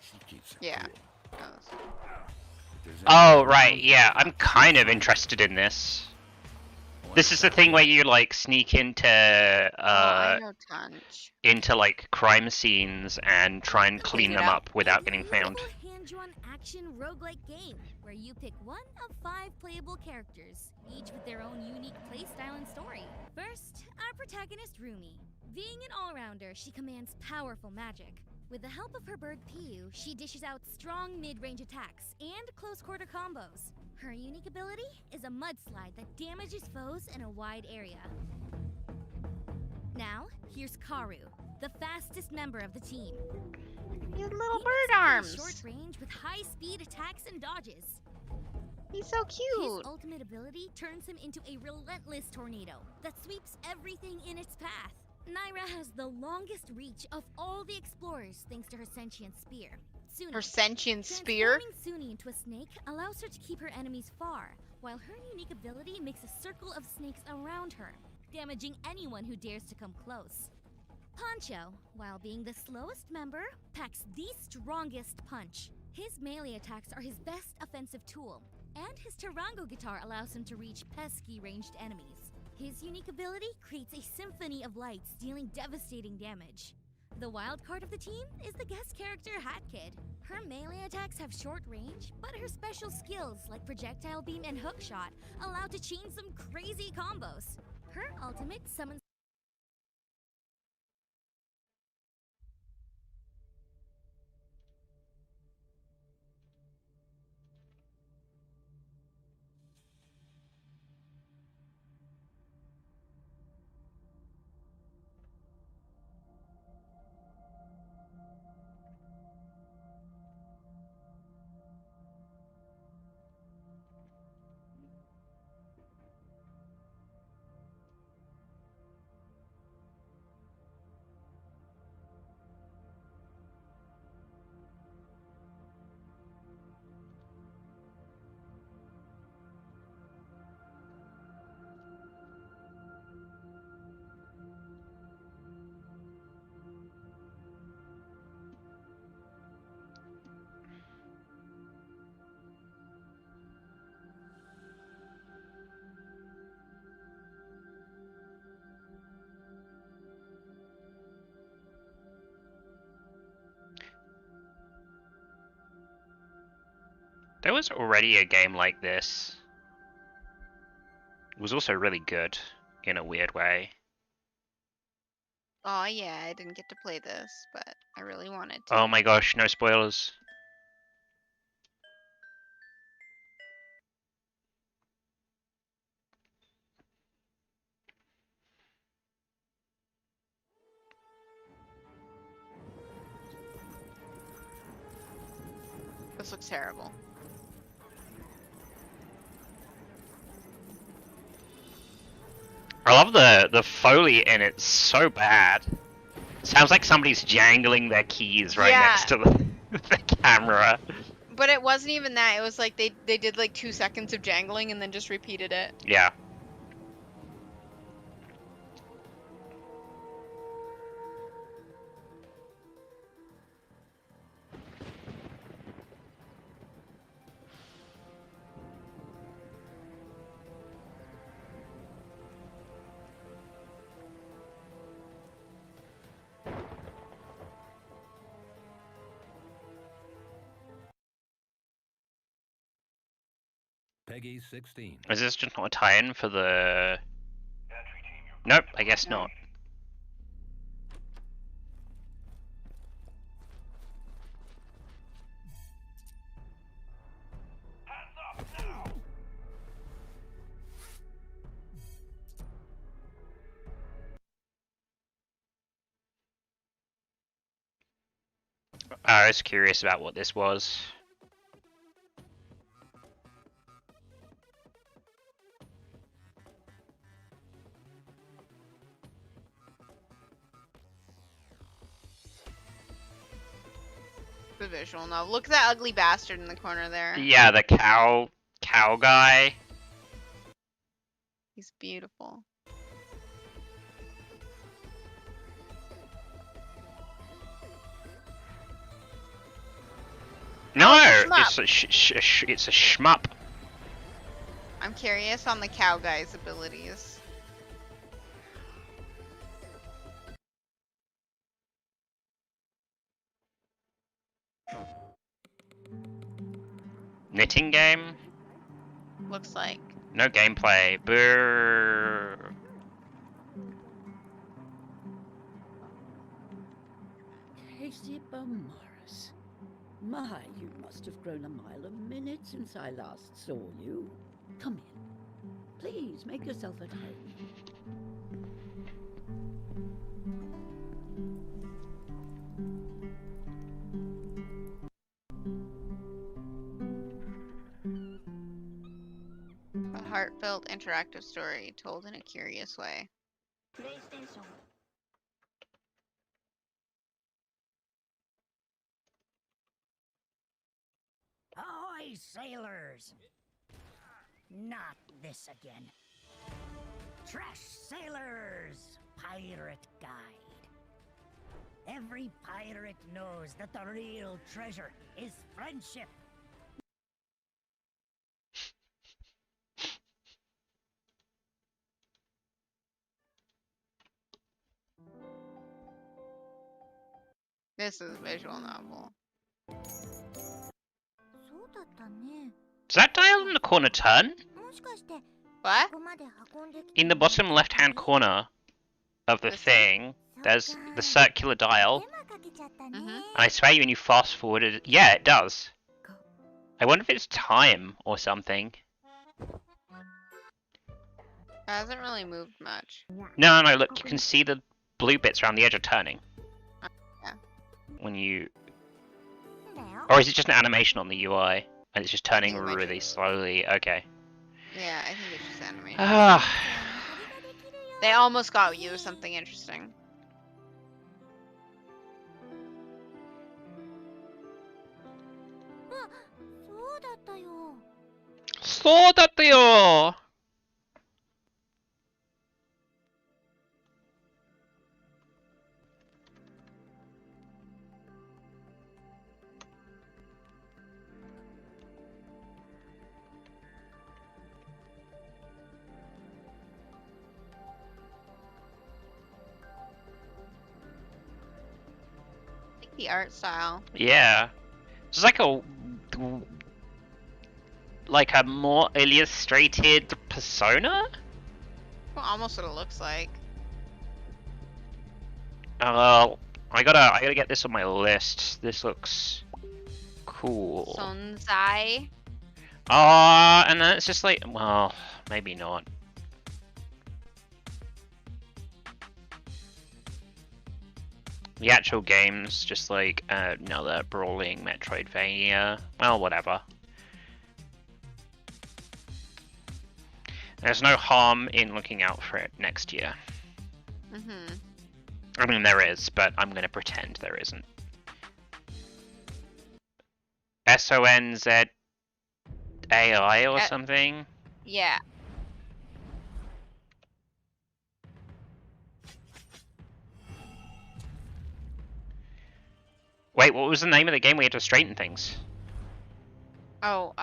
[SPEAKER 6] she keeps it
[SPEAKER 2] Yeah.
[SPEAKER 6] cool.
[SPEAKER 2] That was-
[SPEAKER 6] If there's
[SPEAKER 1] Oh,
[SPEAKER 6] anything
[SPEAKER 1] right,
[SPEAKER 6] wrong,
[SPEAKER 1] yeah, I'm kind of interested in this.
[SPEAKER 6] I want
[SPEAKER 1] This is the thing where you, like, sneak into,
[SPEAKER 2] I know Tunch.
[SPEAKER 1] into, like, crime scenes and try and clean
[SPEAKER 2] it
[SPEAKER 1] them
[SPEAKER 2] up.
[SPEAKER 1] up without getting found.
[SPEAKER 4] A hand-drawn action roguelike game where you pick one of 5 playable characters, each with their own unique playstyle and story. First, our protagonist Rumi. Being an all-rounder, she commands powerful magic. With the help of her bird Piyu, she dishes out strong mid-range attacks and close-quarter combos. Her unique ability is a mudslide that damages foes in a wide area. Now, here's Karu, the fastest member of the team.
[SPEAKER 2] He has little
[SPEAKER 4] He
[SPEAKER 2] bird
[SPEAKER 4] excels in
[SPEAKER 2] arms.
[SPEAKER 4] Short range with high-speed attacks and dodges.
[SPEAKER 2] He's so
[SPEAKER 4] His
[SPEAKER 2] cute.
[SPEAKER 4] ultimate ability turns him into a relentless tornado that sweeps everything in its path. Naira has the longest reach of all the explorers thanks to her sentient spear. Suni.
[SPEAKER 2] Her sentient spear.
[SPEAKER 4] Transforming Suni into a snake allows her to keep her enemies far, while her unique ability makes a circle of snakes around her, damaging anyone who dares to come close. Poncho, while being the slowest member, packs the strongest punch. His melee attacks are his best offensive tool, and his Tarango guitar allows him to reach pesky ranged enemies. His unique ability creates a symphony of lights, dealing devastating damage. The wild card of the team is the guest character Hat Kid. Her melee attacks have short range, but her special skills like projectile beam and hook shot allow to chain some crazy combos. Her ultimate summons
[SPEAKER 1] There was already a game like this. It was also really good, in a weird way.
[SPEAKER 2] Oh yeah, I didn't get to play this, but I really wanted to.
[SPEAKER 1] Oh my gosh, no spoilers.
[SPEAKER 2] This looks terrible.
[SPEAKER 1] I love the Foley in it, so bad. Sounds like somebody's jangling their keys right
[SPEAKER 2] Yeah.
[SPEAKER 1] next to the camera.
[SPEAKER 2] But it wasn't even that. It was like they did like 2 seconds of jangling and then just repeated it.
[SPEAKER 1] Yeah.
[SPEAKER 6] Peggy 16.
[SPEAKER 1] Is this just not a tie-in for the... Nope, I guess not. I was curious about what this was.
[SPEAKER 2] The visual novel. Look at that ugly bastard in the corner there.
[SPEAKER 1] Yeah, the cow guy.
[SPEAKER 2] He's beautiful.
[SPEAKER 1] No,
[SPEAKER 2] it's a
[SPEAKER 1] it's a shmup.
[SPEAKER 2] I'm curious on the cow guy's abilities.
[SPEAKER 1] Knitting game?
[SPEAKER 2] Looks like.
[SPEAKER 1] No gameplay. Brrr.
[SPEAKER 7] Casey Morris. My, you must have grown a mile a minute since I last saw you. Come in. Please, make yourself at home.
[SPEAKER 2] A heartfelt interactive story told in a curious way.
[SPEAKER 8] Ahoy, sailors! Not this again. Trash Sailors Pirate Guide. Every pirate knows that the real treasure is friendship.
[SPEAKER 2] This is a visual novel.
[SPEAKER 1] Does that dial in the corner turn?
[SPEAKER 2] What?
[SPEAKER 1] In the bottom left-hand corner of the thing, there's the circular dial.
[SPEAKER 2] Mm-hmm.
[SPEAKER 1] And I swear when you fast forward it, yeah, it does. I wonder if it's time or something.
[SPEAKER 2] It hasn't really moved much.
[SPEAKER 1] No, look, you can see the blue bits around the edge are turning.
[SPEAKER 2] Yeah.
[SPEAKER 1] When you... Or is it just an animation on the UI? And it's just turning
[SPEAKER 2] it might
[SPEAKER 1] really
[SPEAKER 2] be.
[SPEAKER 1] slowly? Okay.
[SPEAKER 2] Yeah, I think it's just animation.
[SPEAKER 1] Ah.
[SPEAKER 2] They almost got you something interesting.
[SPEAKER 1] Sodattayo!
[SPEAKER 2] The art style.
[SPEAKER 1] Yeah. It's like a more illustrated Persona?
[SPEAKER 2] Well, almost what it looks like.
[SPEAKER 1] Well, I gotta get this on my list. This looks cool.
[SPEAKER 2] Sonzai.
[SPEAKER 1] And then it's just like, well, maybe not. The actual game's just like another brawling Metroidvania. Well, whatever. There's no harm in looking out for it next year.
[SPEAKER 2] Mhm.
[SPEAKER 1] I mean, there is, but I'm gonna pretend there isn't. SONZAI or something?
[SPEAKER 2] Yeah.
[SPEAKER 1] Wait, what was the name of the game? We had to straighten things.
[SPEAKER 2] Oh,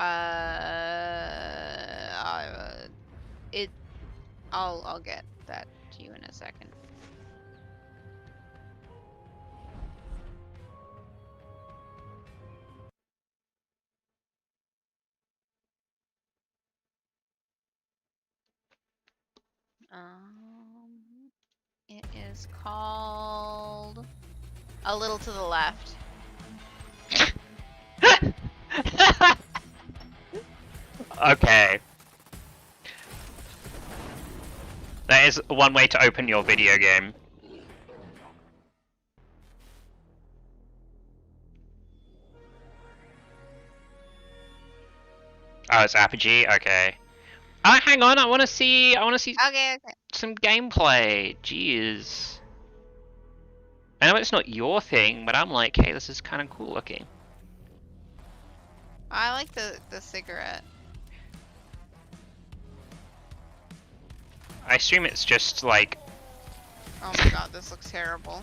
[SPEAKER 2] I'll get that to you in a second. It is called A Little to the Left.
[SPEAKER 1] Okay. That is one way to open your video game. Oh, it's Apogee? Okay. Oh, hang on, I wanna see
[SPEAKER 2] Okay.
[SPEAKER 1] some gameplay. Jeez. I know it's not your thing, but I'm like, hey, this is kinda cool looking.
[SPEAKER 2] I like the cigarette.
[SPEAKER 1] I assume it's just like...
[SPEAKER 2] Oh my god, this looks terrible.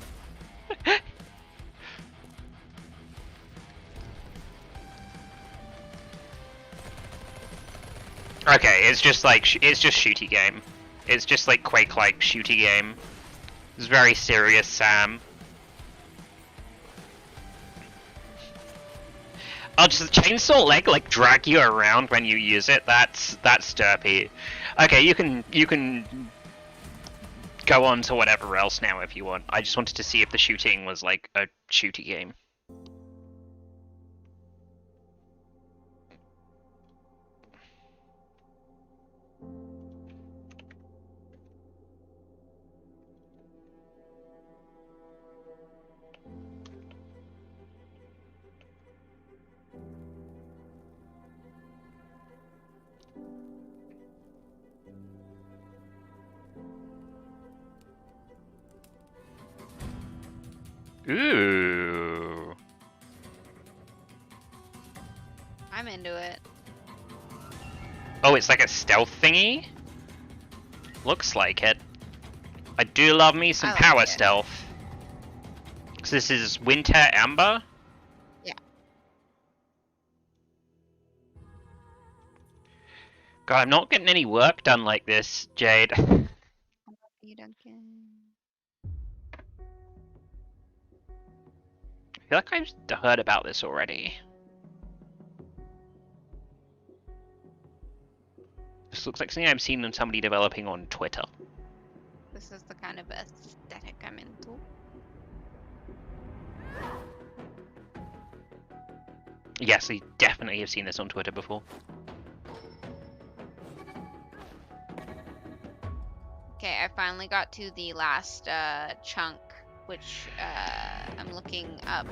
[SPEAKER 1] Okay, it's just like, it's just shooty game. It's just like Quake-like shooty game. It's very serious, Sam. I'll just chainsaw leg like drag you around when you use it. That's derpy. Okay, you can go on to whatever else now if you want. I just wanted to see if the shooting was like a shooty game. Ooh.
[SPEAKER 2] I'm into it.
[SPEAKER 1] Oh, it's like a stealth thingy? Looks like it. I do love me some
[SPEAKER 2] I like
[SPEAKER 1] power
[SPEAKER 2] it.
[SPEAKER 1] stealth. So this is Winter Amber?
[SPEAKER 2] Yeah.
[SPEAKER 1] God, I'm not getting any work done like this, Jade.
[SPEAKER 2] You don't care.
[SPEAKER 1] I feel like I've heard about this already. This looks like something I've seen on somebody developing on Twitter.
[SPEAKER 2] This is the kind of aesthetic I'm into.
[SPEAKER 1] Yes, I definitely have seen this on Twitter before.
[SPEAKER 2] Okay, I finally got to the last chunk, which I'm looking up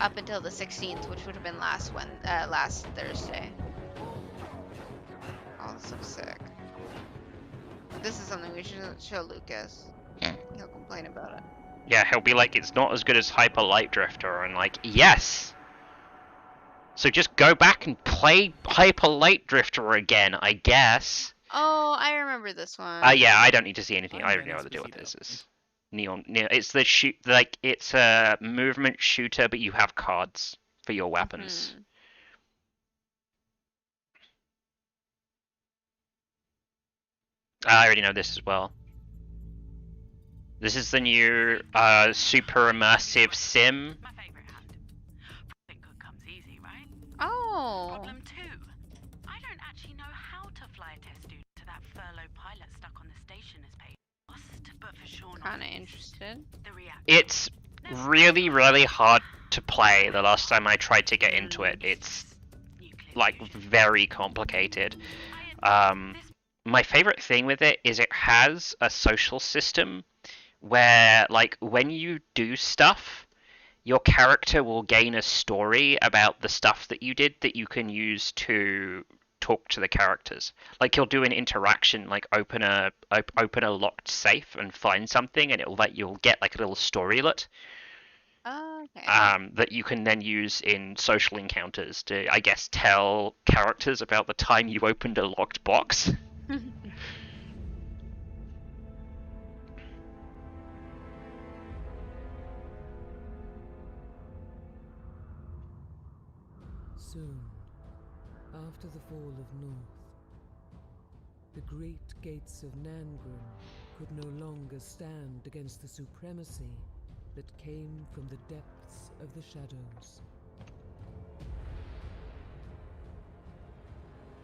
[SPEAKER 2] up until the 16th, which would have been last Thursday. Oh, this looks sick. This is something we should show Lucas. He'll complain about it.
[SPEAKER 1] Yeah, he'll be like, it's not as good as Hyper Light Drifter, and like, yes! So just go back and play Hyper Light Drifter again, I guess.
[SPEAKER 2] Oh, I remember this one.
[SPEAKER 1] Yeah, I don't need to see anything. I
[SPEAKER 3] I'm
[SPEAKER 1] don't know what the deal with
[SPEAKER 3] Esposito.
[SPEAKER 1] this is. Neon, it's the shoot, like, it's a movement shooter, but you have cards for your weapons.
[SPEAKER 2] Mhm.
[SPEAKER 1] I already know this as well. This is the new super immersive sim.
[SPEAKER 9] My favorite hunt. Profit good comes easy, right?
[SPEAKER 2] Oh.
[SPEAKER 9] Problem two. I don't actually know how to fly a test student to that furloughed pilot stuck on the station as paid lost, but for sure not
[SPEAKER 2] Kinda
[SPEAKER 9] least,
[SPEAKER 2] interested.
[SPEAKER 9] the reactor.
[SPEAKER 1] It's really, really hard to play. The last time I tried to get into it, it's
[SPEAKER 9] Nuclear
[SPEAKER 1] like
[SPEAKER 9] fusion.
[SPEAKER 1] very complicated.
[SPEAKER 9] I admit, this
[SPEAKER 1] My favorite thing with it is it has a social system where, like, when you do stuff, your character will gain a story about the stuff that you did that you can use to talk to the characters. Like he'll do an interaction, like open a locked safe and find something, and you'll get like a little storylet.
[SPEAKER 2] Oh, okay.
[SPEAKER 1] That you can then use in social encounters to, I guess, tell characters about the time you opened a locked box.
[SPEAKER 10] Soon, after the fall of North, the great gates of Nangren could no longer stand against the supremacy that came from the depths of the shadows.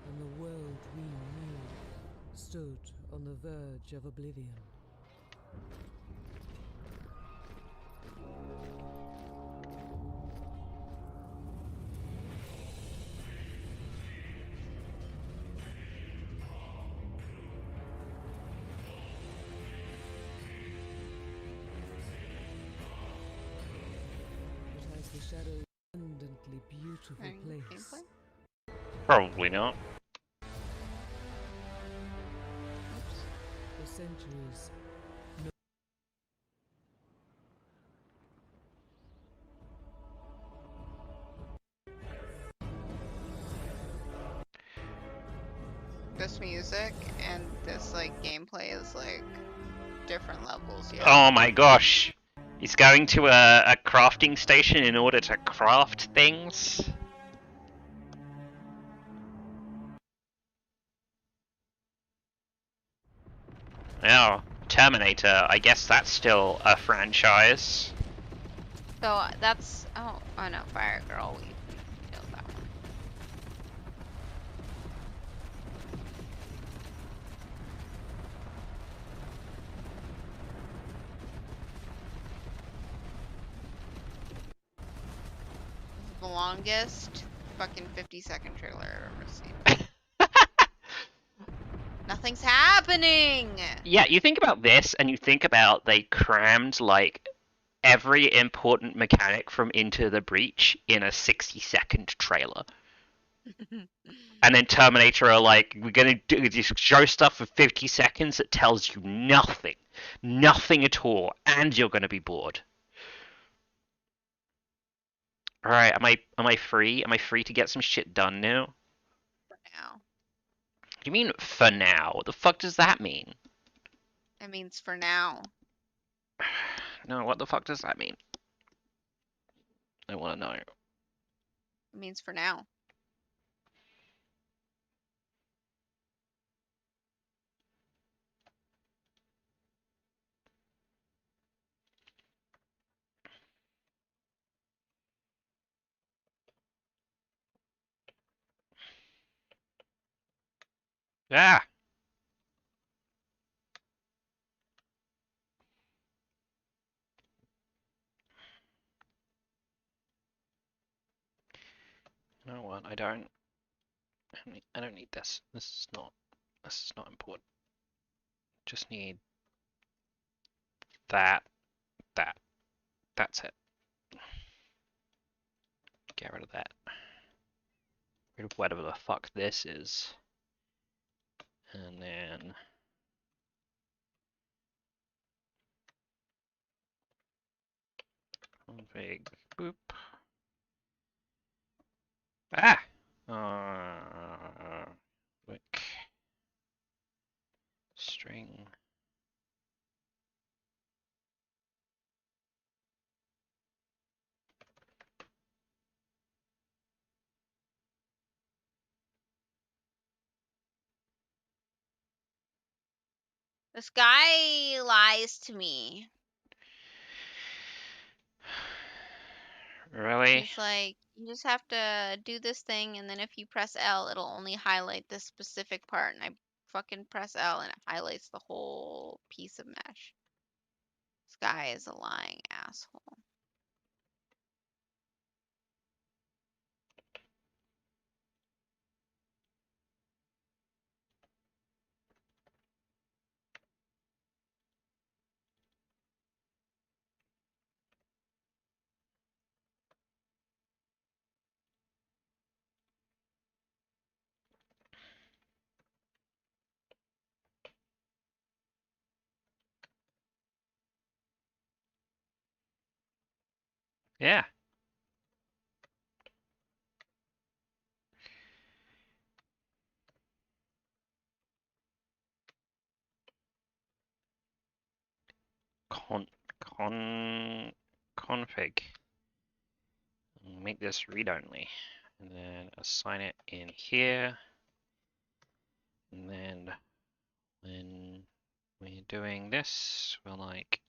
[SPEAKER 10] And the world we knew stood on the verge of oblivion. But as the shadows abundantly beautiful
[SPEAKER 2] Any
[SPEAKER 10] place,
[SPEAKER 2] gameplay?
[SPEAKER 1] Probably not.
[SPEAKER 10] for centuries,
[SPEAKER 2] This music and this like gameplay is like different levels. Yeah.
[SPEAKER 1] Oh my gosh. He's going to a crafting station in order to craft things. Oh, Terminator. I guess that's still a franchise.
[SPEAKER 2] So that's oh no, Fire Girl. We know that one. The longest fucking 50-second trailer I've ever seen. Nothing's happening.
[SPEAKER 1] Yeah, you think about this and you think about they crammed like every important mechanic from Into the Breach in a 60-second trailer. And then Terminator are like, we're gonna just show stuff for 50 seconds that tells you nothing. Nothing at all, and you're gonna be bored. Alright, am I free? Am I free to get some shit done now?
[SPEAKER 2] For now.
[SPEAKER 1] What do you mean for now? What the fuck does that mean?
[SPEAKER 2] It means for now.
[SPEAKER 1] No, what the fuck does that mean? I wanna know.
[SPEAKER 2] It means for now.
[SPEAKER 1] Ah! You know what? I don't need this. This is not important. Just need that. That's it. Get rid of that. Rid of whatever the fuck this is. And then config boop. Ah! Quick string.
[SPEAKER 2] This guy lies to me.
[SPEAKER 1] Really?
[SPEAKER 2] He's like, you just have to do this thing, and then if you press L, it'll only highlight this specific part. And I fucking press L, and it highlights the whole piece of mesh. This guy is a lying asshole.
[SPEAKER 1] Yeah. Config. Make this read only, and then assign it in here. And then when we're doing this, we're like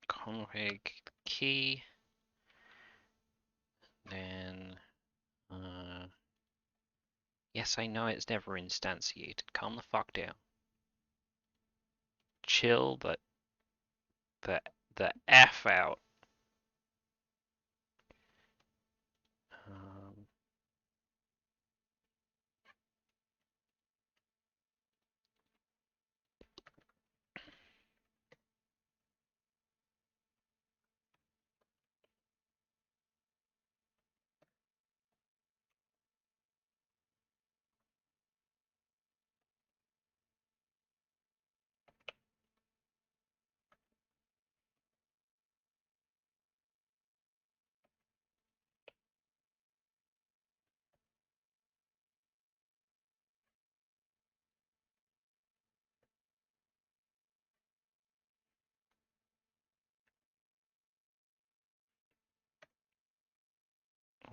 [SPEAKER 1] config key. Then yes, I know it's never instantiated. Calm the fuck down. Chill the F out.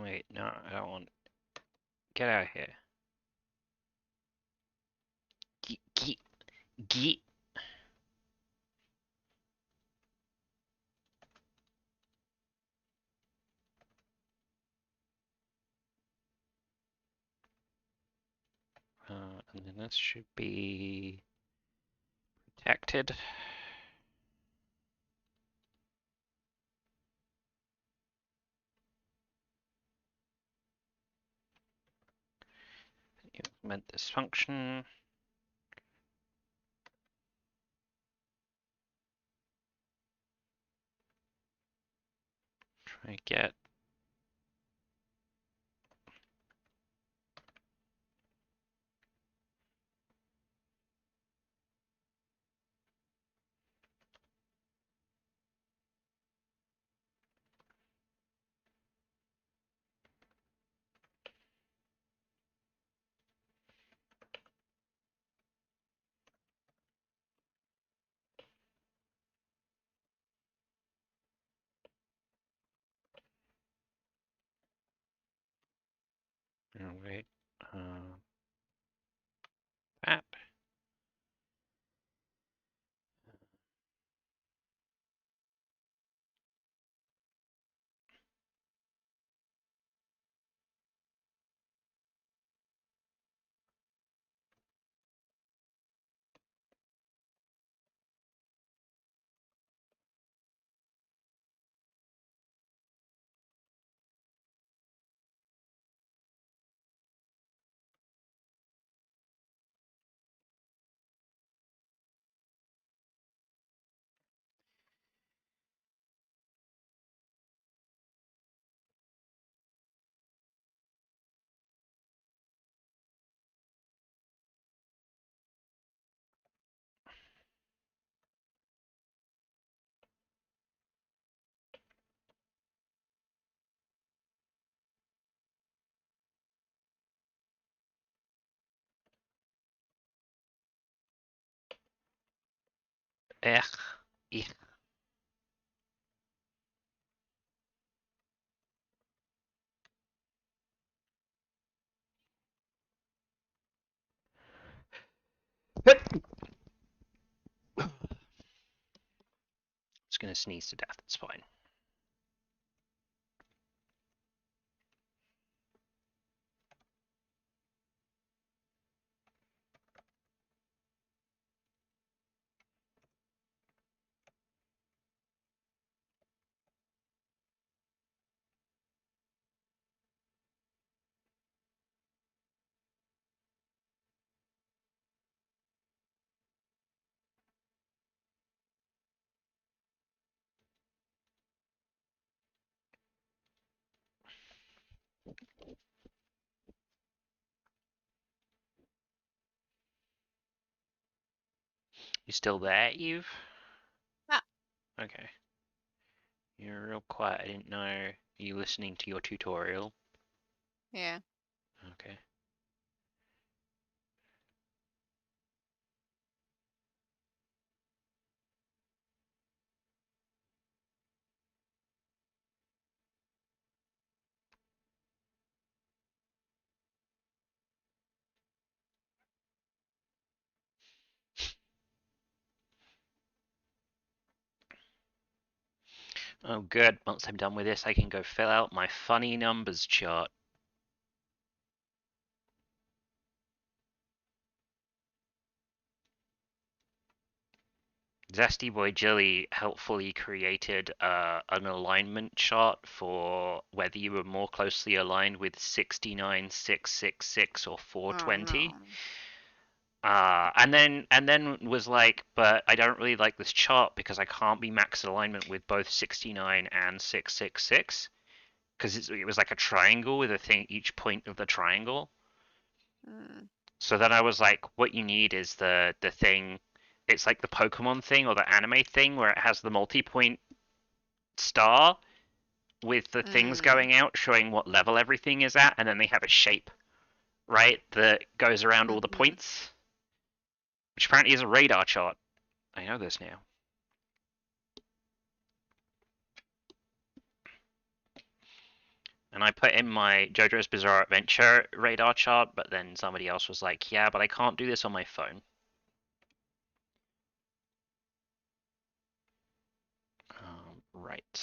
[SPEAKER 1] Wait, no, I don't want. Get out of here. Get. And then this should be protected. Implement this function. Try get. Oh, wait. That. Ech. Ich. Just gonna sneeze to death. It's fine. You still there, Eve?
[SPEAKER 2] Yeah.
[SPEAKER 1] Okay. You're real quiet. I didn't know you listening to your tutorial.
[SPEAKER 2] Yeah.
[SPEAKER 1] Okay. Oh, good. Once I'm done with this, I can go fill out my funny numbers chart. Zesty Boy Jilly helpfully created an alignment chart for whether you were more closely aligned with 69666 or 420.
[SPEAKER 2] Oh, no.
[SPEAKER 1] And then was like, but I don't really like this chart because I can't be max alignment with both 69 and 666 because it was like a triangle with a thing each point of the triangle. So then I was like, what you need is the thing. It's like the Pokemon thing or the anime thing where it has the multi-point star with the things going out showing what level everything is at, and then they have a shape, right, that goes around all the points, which apparently is a radar chart. I know this now. And I put in my JoJo's Bizarre Adventure radar chart, but then somebody else was like, yeah, but I can't do this on my phone. Right.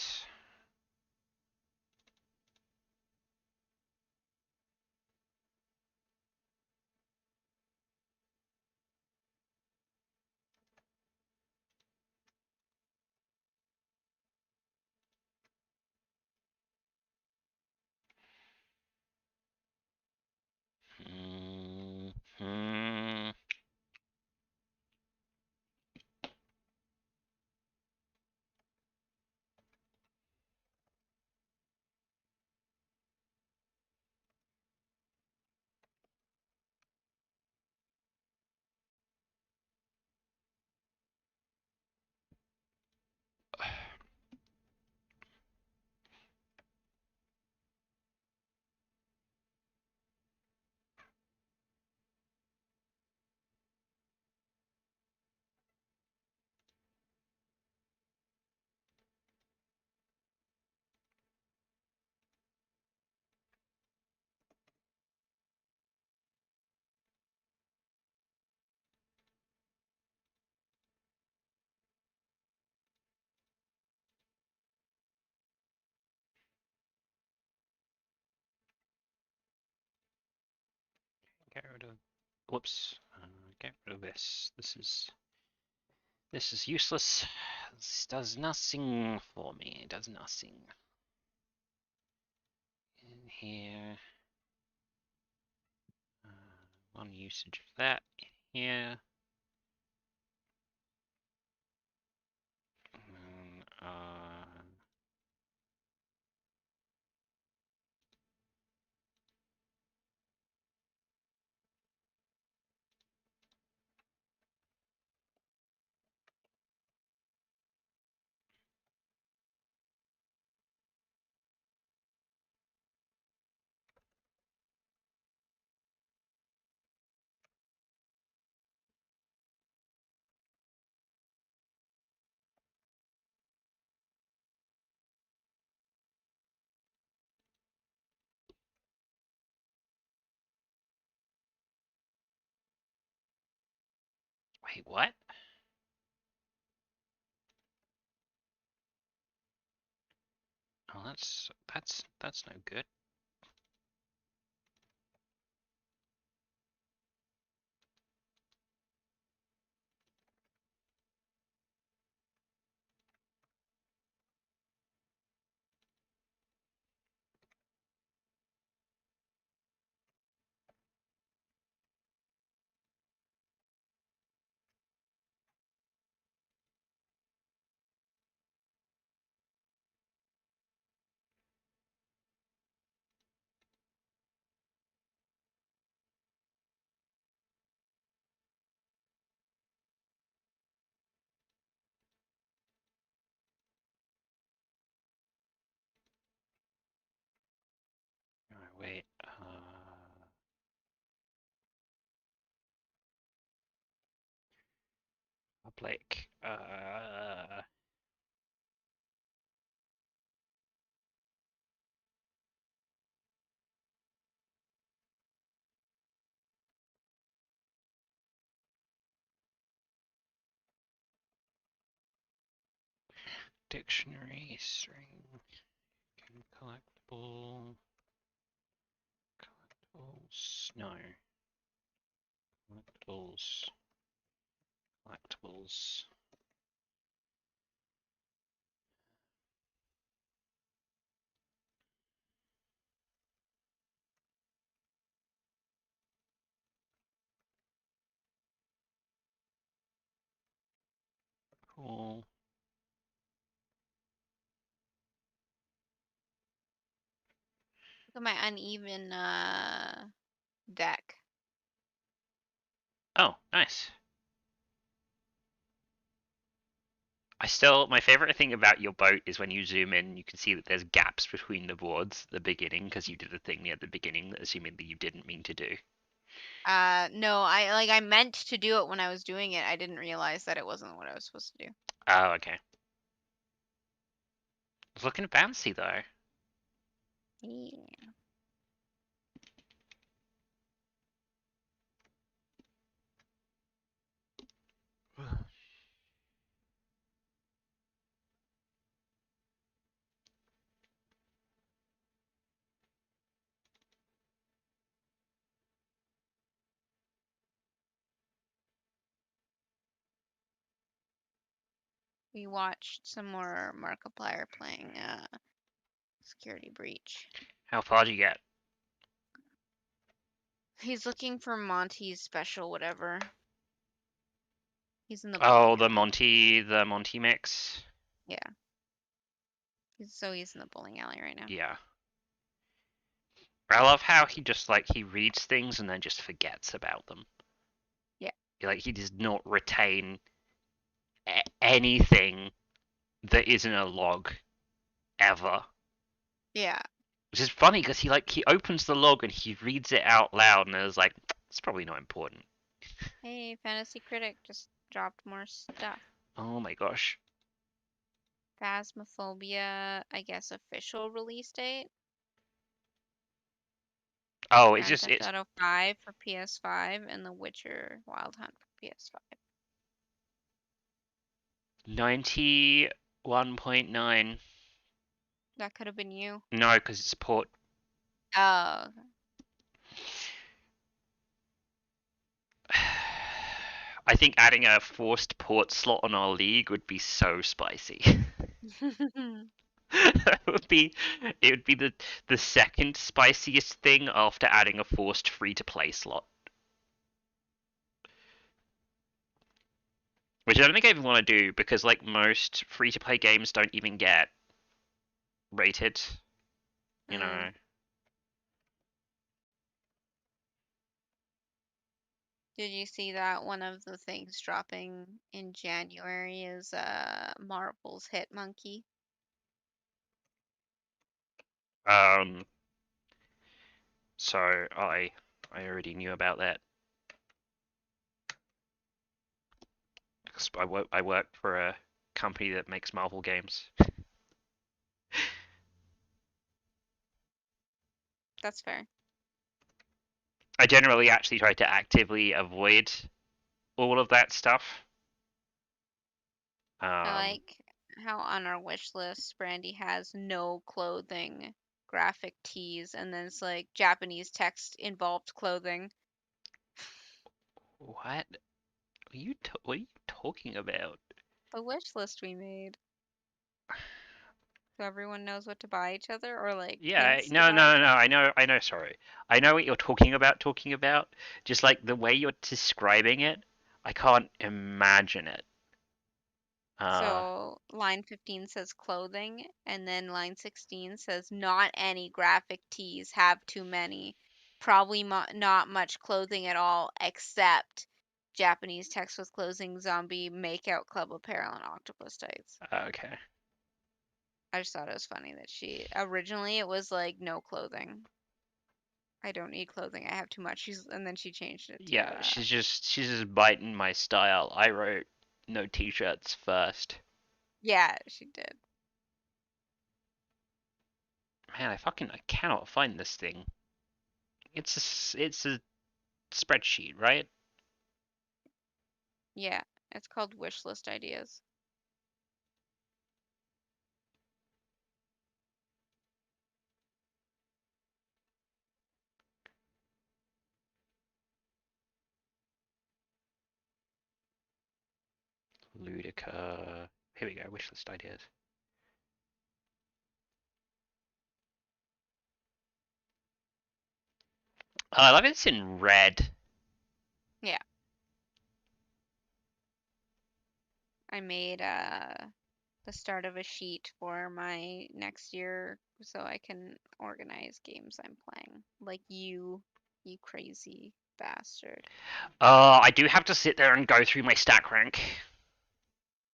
[SPEAKER 1] Hmm. Get rid of. Whoops. Get rid of this. This is useless. This does nothing for me. It does nothing. In here. One usage of that. In here. And, wait, what? Oh, that's no good. click. Dictionary string collectibles. No. Collectibles. Cool.
[SPEAKER 2] Look at my uneven deck.
[SPEAKER 1] Oh, nice. My favorite thing about your boat is when you zoom in, you can see that there's gaps between the boards at the beginning because you did a thing at the beginning that assuming that you didn't mean to do.
[SPEAKER 2] No, I meant to do it when I was doing it. I didn't realize that it wasn't what I was supposed to do.
[SPEAKER 1] Oh, okay. It's looking fancy though.
[SPEAKER 2] Yeah. We watched some more Markiplier playing Security Breach.
[SPEAKER 1] How far do you get?
[SPEAKER 2] He's looking for Monty's special whatever. He's in the
[SPEAKER 1] Oh,
[SPEAKER 2] bowling
[SPEAKER 1] the Monty mix.
[SPEAKER 2] Yeah. He's in the bowling alley right now.
[SPEAKER 1] Yeah. I love how he just he reads things and then just forgets about them.
[SPEAKER 2] Yeah.
[SPEAKER 1] Like he does not retain anything that isn't a log ever.
[SPEAKER 2] Yeah.
[SPEAKER 1] Which is funny because he opens the log and he reads it out loud and it's like it's probably not important.
[SPEAKER 2] Hey, Fantasy Critic just dropped more stuff.
[SPEAKER 1] Oh my gosh.
[SPEAKER 2] Phasmophobia, I guess official release date.
[SPEAKER 1] Oh, it's
[SPEAKER 2] Grand
[SPEAKER 1] just
[SPEAKER 2] Theft Auto 5 for PS5 and The Witcher Wild Hunt for PS5.
[SPEAKER 1] 91.9.
[SPEAKER 2] That could have been you.
[SPEAKER 1] No, because it's port.
[SPEAKER 2] Oh.
[SPEAKER 1] I think adding a forced port slot on our league would be so spicy. it would be the second spiciest thing after adding a forced free-to-play slot. Which I don't think I even want to do because most free-to-play games don't even get rated. You know.
[SPEAKER 2] Did you see that one of the things dropping in January is Marvel's Hit Monkey?
[SPEAKER 1] So I already knew about that. Because I worked for a company that makes Marvel games.
[SPEAKER 2] That's fair.
[SPEAKER 1] I generally actually try to actively avoid all of that stuff.
[SPEAKER 2] I like how on our wish list, Brandy has no clothing graphic tees, and then it's like Japanese text involved clothing.
[SPEAKER 1] What? What are you talking about?
[SPEAKER 2] The wish list we made. So everyone knows what to buy each other, or
[SPEAKER 1] Yeah,
[SPEAKER 2] hints to
[SPEAKER 1] no,
[SPEAKER 2] buy
[SPEAKER 1] no,
[SPEAKER 2] each
[SPEAKER 1] no.
[SPEAKER 2] other?
[SPEAKER 1] I know. Sorry, I know what you're talking about. Just the way you're describing it, I can't imagine it.
[SPEAKER 2] So line 15 says clothing, and then line 16 says not any graphic tees, have too many. Probably not much clothing at all, except Japanese text with closing zombie makeout club apparel and octopus tights.
[SPEAKER 1] Okay.
[SPEAKER 2] I just thought it was funny that she originally it was no clothing. I don't need clothing. I have too much. And then she changed it.
[SPEAKER 1] Yeah, she's just biting my style. I wrote no t-shirts first.
[SPEAKER 2] Yeah, she did.
[SPEAKER 1] Man, I cannot find this thing. It's a spreadsheet, right?
[SPEAKER 2] Yeah, it's called wish list ideas.
[SPEAKER 1] Ludica. Here we go. Wishlist ideas. Oh, I love it's in red.
[SPEAKER 2] Yeah. I made the start of a sheet for my next year so I can organize games I'm playing. Like you crazy bastard.
[SPEAKER 1] I do have to sit there and go through my stack rank.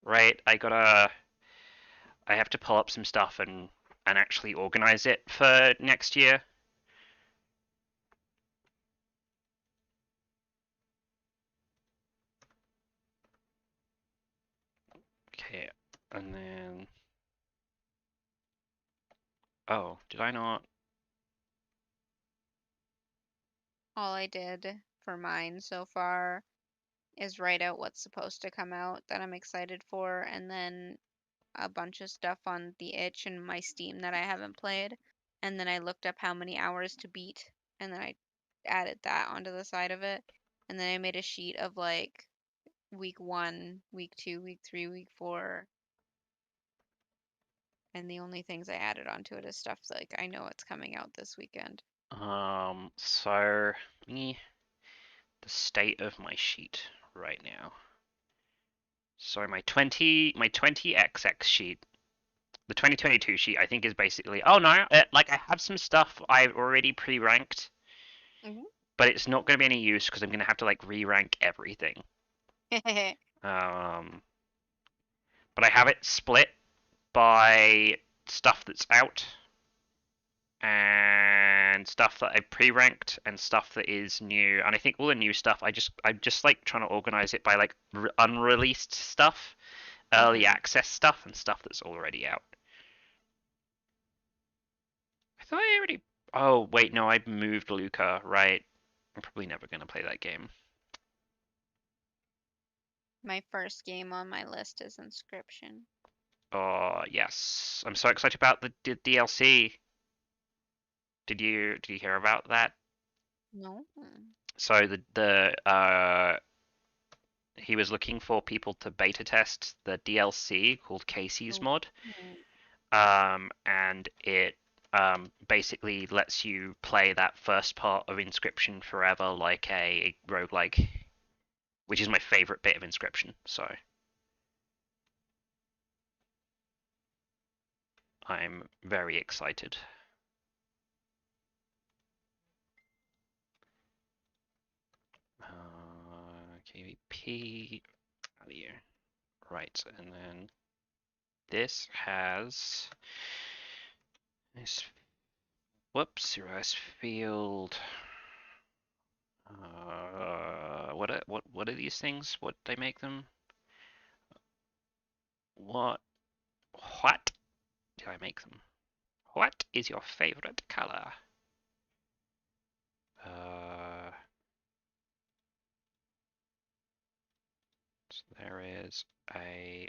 [SPEAKER 1] Right? I have to pull up some stuff and actually organize it for next year. Okay, and then... Oh, did I not?
[SPEAKER 2] All I did for mine so far is write out what's supposed to come out that I'm excited for, and then a bunch of stuff on the itch and my Steam that I haven't played. And then I looked up how many hours to beat, and then I added that onto the side of it. And then I made a sheet of like week 1, week 2, week 3, week 4. And the only things I added onto it is stuff like I know it's coming out this weekend.
[SPEAKER 1] So the state of my sheet right now. So my 20XX sheet, the 2022 sheet, I think is basically. Oh no, like I have some stuff I've already pre-ranked, but it's not going to be any use because I'm going to have to like re-rank everything. But I have it split by stuff that's out and stuff that I pre-ranked and stuff that is new. And I think all the new stuff, I'm just like trying to organize it by like unreleased stuff, early access stuff, and stuff that's already out. I thought I already. Oh wait, no, I moved Luca. Right, I'm probably never gonna play that game.
[SPEAKER 2] My first game on my list is Inscription.
[SPEAKER 1] Oh yes, I'm so excited about the DLC. Did you hear about that?
[SPEAKER 2] No.
[SPEAKER 1] So he was looking for people to beta test the DLC called Casey's Mod, and it basically lets you play that first part of Inscription forever like a roguelike, which is my favorite bit of Inscription. So I'm very excited. KVP value. Right, and then this has this. Whoops, rice field. What are these things? What they make them? What did I make them? What is your favorite color? So there is a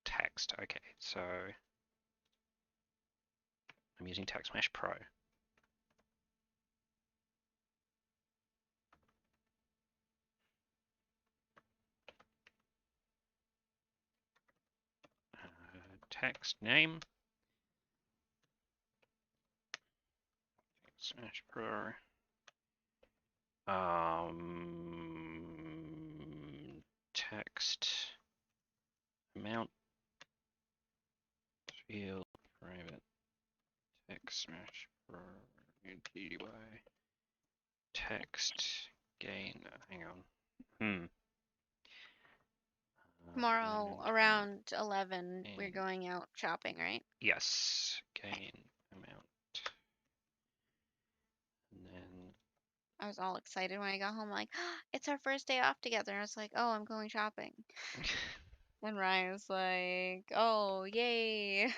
[SPEAKER 1] text. Okay, so I'm using Text Mesh Pro. Text name. Text Mesh Pro. Text amount field private text mesh for TDY text gain. Hang on.
[SPEAKER 2] Tomorrow around 11, we're going out shopping, right?
[SPEAKER 1] Yes. Gain amount. And then
[SPEAKER 2] I was all excited when I got home, like, it's our first day off together. I was like, oh, I'm going shopping. And Ryan was like, oh, yay. I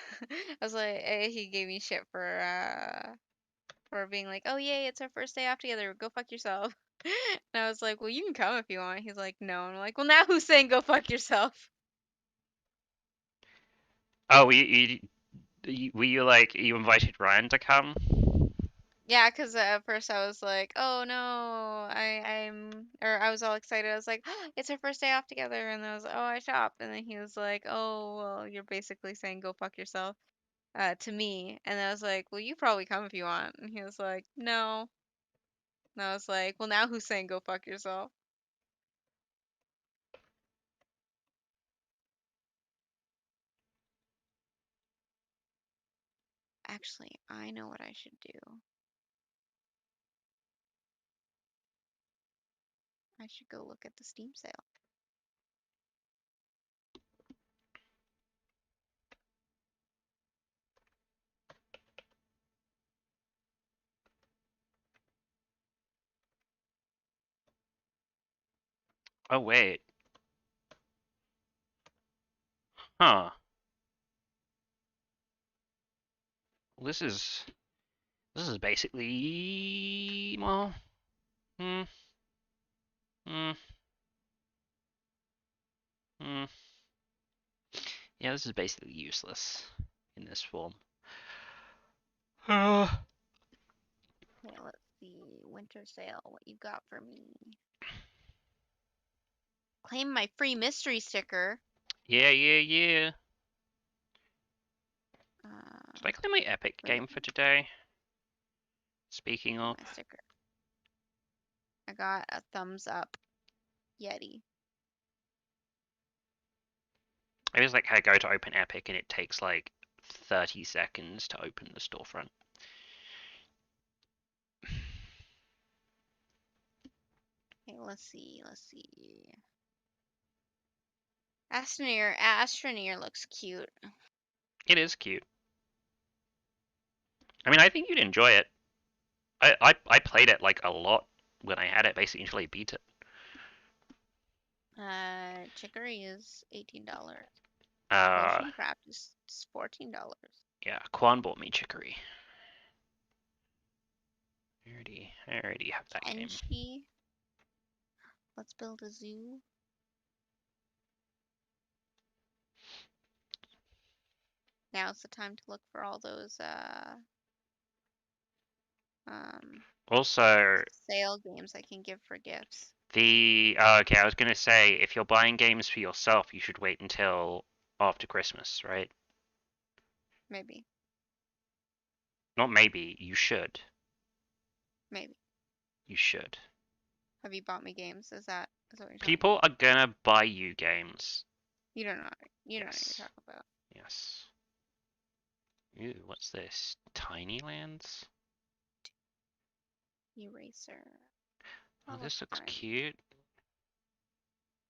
[SPEAKER 2] was like, he gave me shit for being like, oh, yay, it's our first day off together. Go fuck yourself. And I was like, well, you can come if you want. He's like, no. And I'm like, well, now who's saying go fuck yourself?
[SPEAKER 1] Oh, were you like, you invited Ryan to come?
[SPEAKER 2] Yeah, because at first I was like, oh no, or I was all excited. I was like, it's our first day off together. And I was like, oh, I shop. And then he was like, oh, well, you're basically saying go fuck yourself, to me. And I was like, well, you probably come if you want. And he was like, no. And I was like, well, now who's saying go fuck yourself? Actually, I know what I should do. I should go look at the Steam sale.
[SPEAKER 1] Oh, wait. Huh. Well, this is basically, well, hmm, hmm, hmm. Yeah, this is basically useless in this form.
[SPEAKER 2] Okay, let's see. Winter sale, what you got for me? Claim my free mystery sticker.
[SPEAKER 1] Yeah. Did
[SPEAKER 2] Uh,
[SPEAKER 1] I claim my Epic
[SPEAKER 2] wait,
[SPEAKER 1] game for today? Speaking of,
[SPEAKER 2] my sticker. I got a thumbs up Yeti.
[SPEAKER 1] I was like, I go to open Epic and it takes like 30 seconds to open the storefront.
[SPEAKER 2] Okay, let's see. Astroneer looks cute.
[SPEAKER 1] It is cute. I mean, I think you'd enjoy it. I played it like a lot when I had it, basically until I beat it.
[SPEAKER 2] Chicory is $18.
[SPEAKER 1] Uh,
[SPEAKER 2] Potion Craft is $14.
[SPEAKER 1] yeah, Quan bought me Chicory. I already have that game.
[SPEAKER 2] Kenshi. Let's build a zoo. Now's the time to look for all those
[SPEAKER 1] Also,
[SPEAKER 2] sale games I can give for gifts.
[SPEAKER 1] okay, I was gonna say, if you're buying games for yourself, you should wait until after Christmas, right?
[SPEAKER 2] Maybe.
[SPEAKER 1] Not maybe, you should.
[SPEAKER 2] Maybe.
[SPEAKER 1] You should.
[SPEAKER 2] Have you bought me games? Is that what you're talking
[SPEAKER 1] People are gonna buy you games.
[SPEAKER 2] about? You don't know. You don't know
[SPEAKER 1] Yes.
[SPEAKER 2] what you're talking about.
[SPEAKER 1] Yes. Ooh, what's this? Tiny Lands?
[SPEAKER 2] Eraser.
[SPEAKER 1] Oh,
[SPEAKER 2] Oh,
[SPEAKER 1] this looks
[SPEAKER 2] nice.
[SPEAKER 1] cute.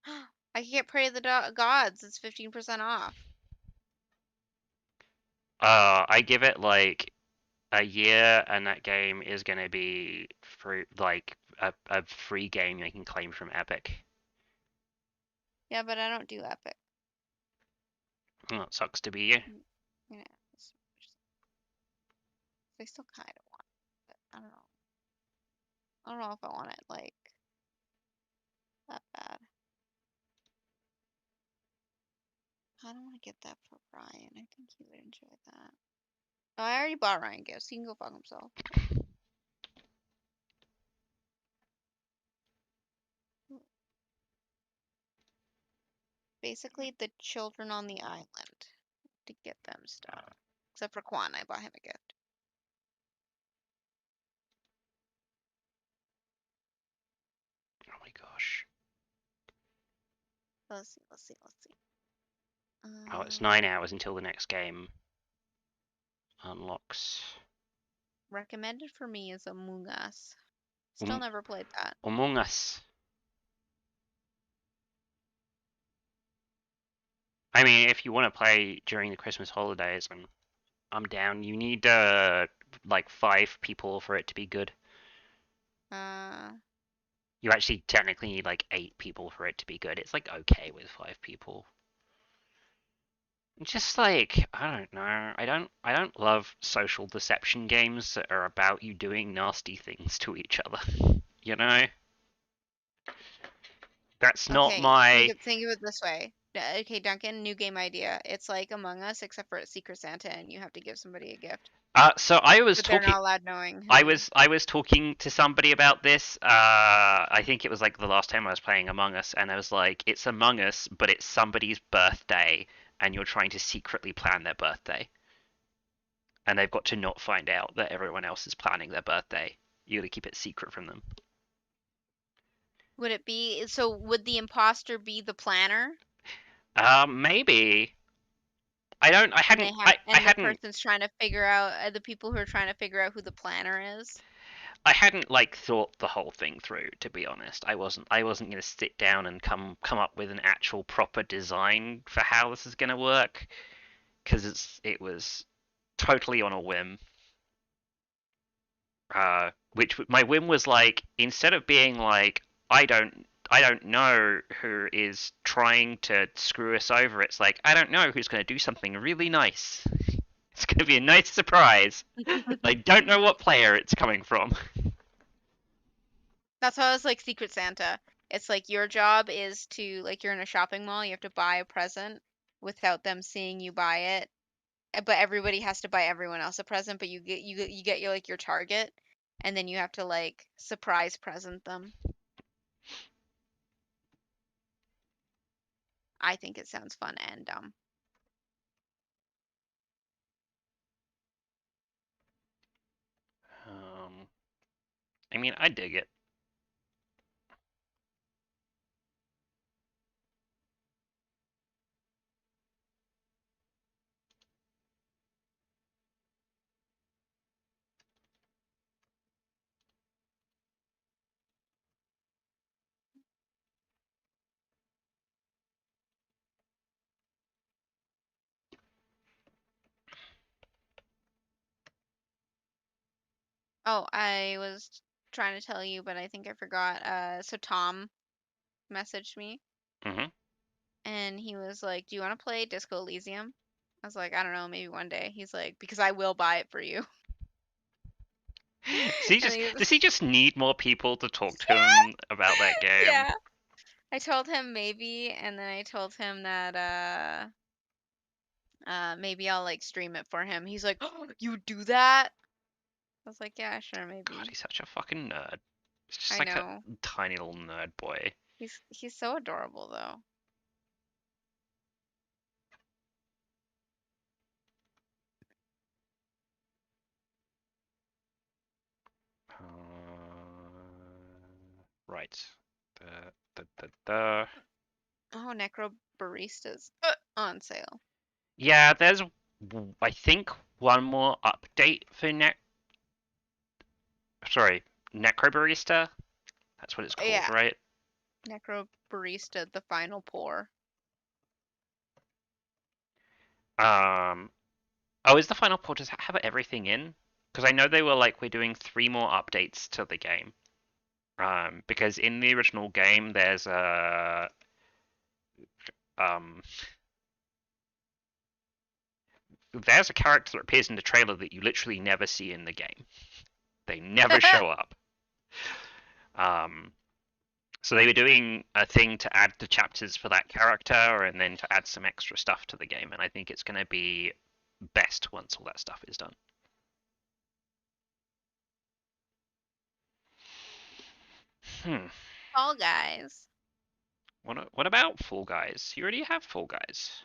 [SPEAKER 2] I can get Prey of the Gods. It's 15% off.
[SPEAKER 1] I give it like a year, and that game is gonna be free, like a free game you can claim from Epic.
[SPEAKER 2] Yeah, but I don't do Epic.
[SPEAKER 1] Well, it sucks to be you.
[SPEAKER 2] Yeah. I still kind of want it, but I don't know. I don't know if I want it, like, that bad. I don't want to get that for Ryan. I think he would enjoy that. Oh, I already bought Ryan gifts. He can go fuck himself. Basically, the children on the island to get them stuff. Except for Quan, I bought him a gift.
[SPEAKER 1] Oh my gosh.
[SPEAKER 2] Let's see.
[SPEAKER 1] Oh, it's 9 hours until the next game unlocks.
[SPEAKER 2] Recommended for me is Among Us. Still never played that.
[SPEAKER 1] Among Us. I mean, if you want to play during the Christmas holidays, I'm down. You need like 5 people for it to be good. You actually technically need like 8 people for it to be good. It's like okay with 5 people. Just like, I don't know. I don't love social deception games that are about you doing nasty things to each other. You know? That's not
[SPEAKER 2] Okay,
[SPEAKER 1] my
[SPEAKER 2] think of it this way. Okay, Duncan, new game idea. It's like Among Us, except for it's Secret Santa, and you have to give somebody a gift.
[SPEAKER 1] so I was
[SPEAKER 2] But they're
[SPEAKER 1] talking
[SPEAKER 2] not allowed knowing.
[SPEAKER 1] I was talking to somebody about this. I think it was like the last time I was playing Among Us, and I was like, "It's Among Us, but it's somebody's birthday, and you're trying to secretly plan their birthday, and they've got to not find out that everyone else is planning their birthday. You got to keep it secret from them."
[SPEAKER 2] Would it be so? Would the imposter be the planner?
[SPEAKER 1] Maybe. I don't. I hadn't. I
[SPEAKER 2] And the
[SPEAKER 1] hadn't.
[SPEAKER 2] person's trying to figure out the people who are trying to figure out who the planner is.
[SPEAKER 1] I hadn't like thought the whole thing through, to be honest. I wasn't going to sit down and come up with an actual proper design for how this is going to work, because it was totally on a whim. Which my whim was like, instead of being like, I don't know who is trying to screw us over, it's like, I don't know who's going to do something really nice. It's going to be a nice surprise. I don't know what player it's coming from.
[SPEAKER 2] That's why I was like Secret Santa. It's like your job is to, like, you're in a shopping mall, you have to buy a present without them seeing you buy it. But everybody has to buy everyone else a present, but you get your like your target, and then you have to like surprise present them. I think it sounds fun and dumb.
[SPEAKER 1] I mean, I dig it.
[SPEAKER 2] Oh, I was trying to tell you, but I think I forgot. So Tom messaged me, and he was like, "Do you want to play Disco Elysium?" I was like, "I don't know, maybe one day." He's like, "Because I will buy it for you."
[SPEAKER 1] Does he just need more people to talk to him about that game?
[SPEAKER 2] Yeah. I told him maybe, and then I told him that maybe I'll like stream it for him. He's like, "Oh, you do that?" I was like, "Yeah, sure, maybe."
[SPEAKER 1] God, he's such a fucking nerd. He's just
[SPEAKER 2] I
[SPEAKER 1] like
[SPEAKER 2] know.
[SPEAKER 1] a tiny little nerd boy.
[SPEAKER 2] He's so adorable though.
[SPEAKER 1] Right.
[SPEAKER 2] Oh, Necro Baristas on sale.
[SPEAKER 1] Yeah, there's I think one more update for Necrobarista. That's what it's called,
[SPEAKER 2] Yeah.
[SPEAKER 1] right?
[SPEAKER 2] Necro Barista, the final pour.
[SPEAKER 1] Oh, is the final pour, does it have everything in? Because I know they were like, we're doing 3 more updates to the game. Because in the original game, there's a character that appears in the trailer that you literally never see in the game. They never show up. So they were doing a thing to add the chapters for that character, and then to add some extra stuff to the game. And I think it's going to be best once all that stuff is done.
[SPEAKER 2] Fall Guys.
[SPEAKER 1] What about Fall Guys? You already have Fall Guys.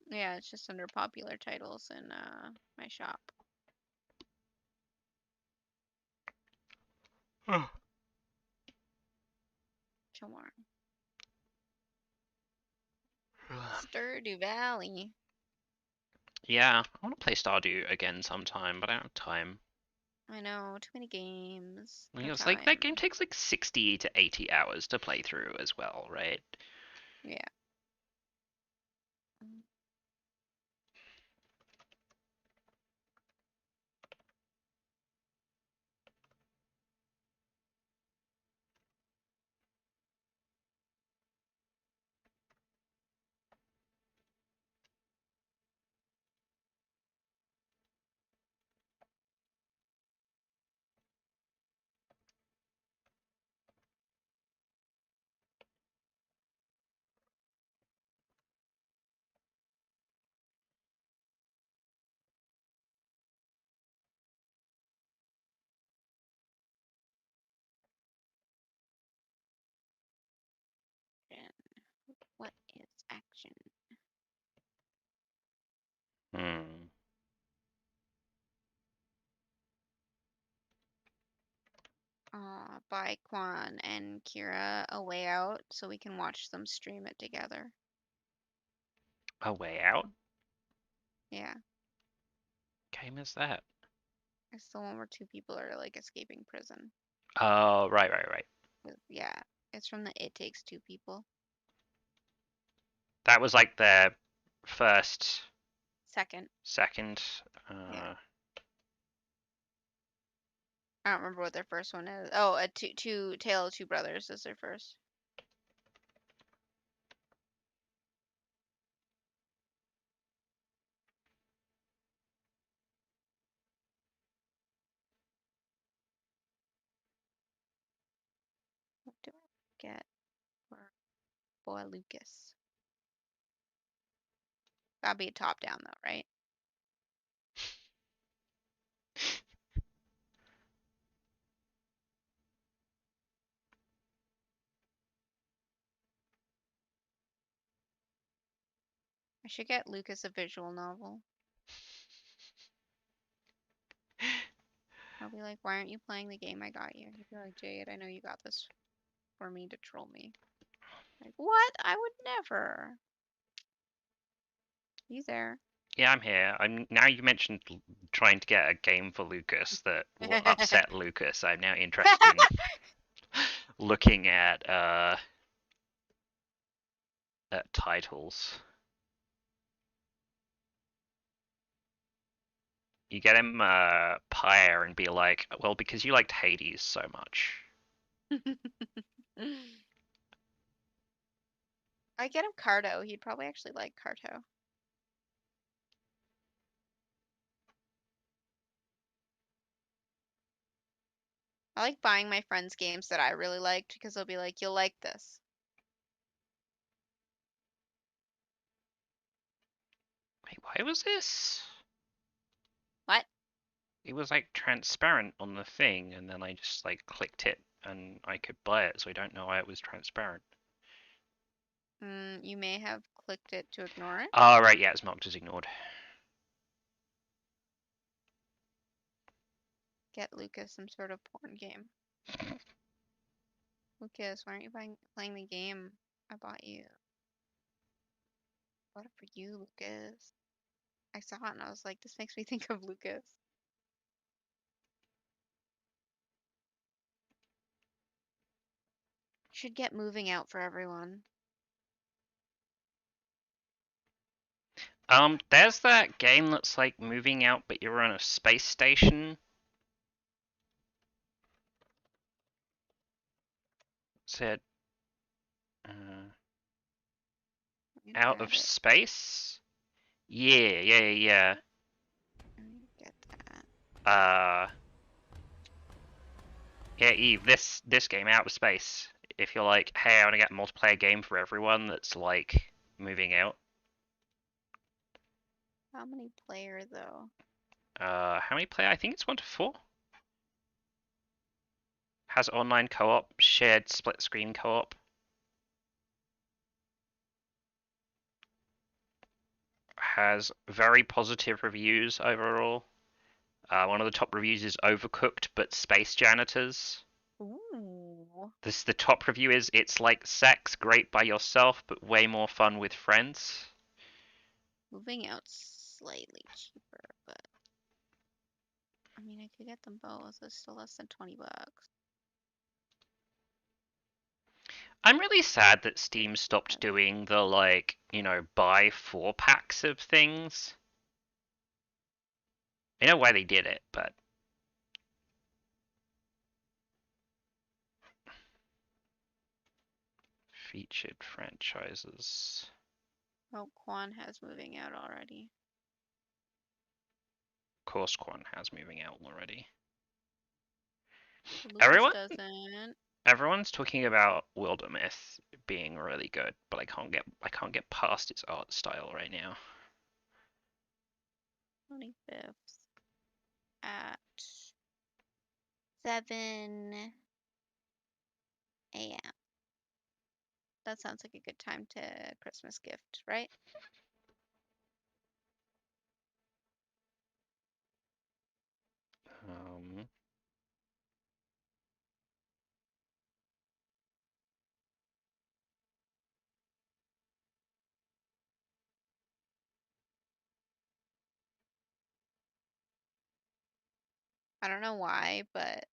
[SPEAKER 2] Yeah, it's just under popular titles in my shop. Tomorrow. Stardew Valley.
[SPEAKER 1] Yeah, I want to play Stardew again sometime, but I don't have time.
[SPEAKER 2] I know, too many games.
[SPEAKER 1] It's like that game takes like 60 to 80 hours to play through as well, right?
[SPEAKER 2] Yeah. buy Quan and Kira a way out so we can watch them stream it together.
[SPEAKER 1] A Way Out?
[SPEAKER 2] Yeah,
[SPEAKER 1] Game is that?
[SPEAKER 2] it's the one where two people are like escaping prison.
[SPEAKER 1] Oh, right.
[SPEAKER 2] Yeah, it's from the It Takes Two people.
[SPEAKER 1] That was like their first,
[SPEAKER 2] Second,
[SPEAKER 1] second.
[SPEAKER 2] Yeah. I don't remember what their first one is. Oh, a Tale of Two Brothers is their first. What do I get for boy Lucas? Gotta be a top down though, right? I should get Lucas a visual novel. I'll be like, why aren't you playing the game I got you? He'd be like, Jade, I know you got this for me to troll me. Like, what? I would never. He's there.
[SPEAKER 1] Yeah, I'm here. Now you mentioned trying to get a game for Lucas that will upset Lucas. I'm now interested in looking at titles. You get him Pyre and be like, well, because you liked Hades so much.
[SPEAKER 2] I get him Cardo. He'd probably actually like Carto. I like buying my friends games that I really liked because they'll be like, you'll like this.
[SPEAKER 1] Wait, why was this?
[SPEAKER 2] What?
[SPEAKER 1] It was like transparent on the thing, and then I just like clicked it and I could buy it, so I don't know why it was transparent.
[SPEAKER 2] You may have clicked it to ignore it.
[SPEAKER 1] Oh, right, yeah, it's marked as ignored.
[SPEAKER 2] Get Lucas some sort of porn game. Lucas, why aren't you playing the game I bought you? Bought it for you, Lucas. I saw it and I was like, this makes me think of Lucas. Should get Moving Out for everyone.
[SPEAKER 1] There's that game that's like moving out, but you're on a space station. Said, out of space? Yeah.
[SPEAKER 2] Get that.
[SPEAKER 1] Yeah, Eve, this game, Out of Space. If you're like, hey, I want to get a multiplayer game for everyone that's like moving out.
[SPEAKER 2] How many player though?
[SPEAKER 1] How many player? I think it's 1 to 4. Has online co-op, shared split screen co-op. Has very positive reviews overall. One of the top reviews is Overcooked, but Space Janitors.
[SPEAKER 2] Ooh.
[SPEAKER 1] The top review is, it's like sex, great by yourself, but way more fun with friends.
[SPEAKER 2] Moving Out's slightly cheaper, but I mean, I could get them both. It's still less than $20.
[SPEAKER 1] I'm really sad that Steam stopped doing the, like, buy 4 packs of things. I know why they did it, but... Featured franchises.
[SPEAKER 2] Oh, Quan has Moving Out already.
[SPEAKER 1] Of course Quan has Moving Out already.
[SPEAKER 2] Lucas doesn't.
[SPEAKER 1] Everyone's talking about Wildermyth being really good, but I can't get past its art style right now.
[SPEAKER 2] 25th at 7 a.m. That sounds like a good time to Christmas gift, right? I don't know why, but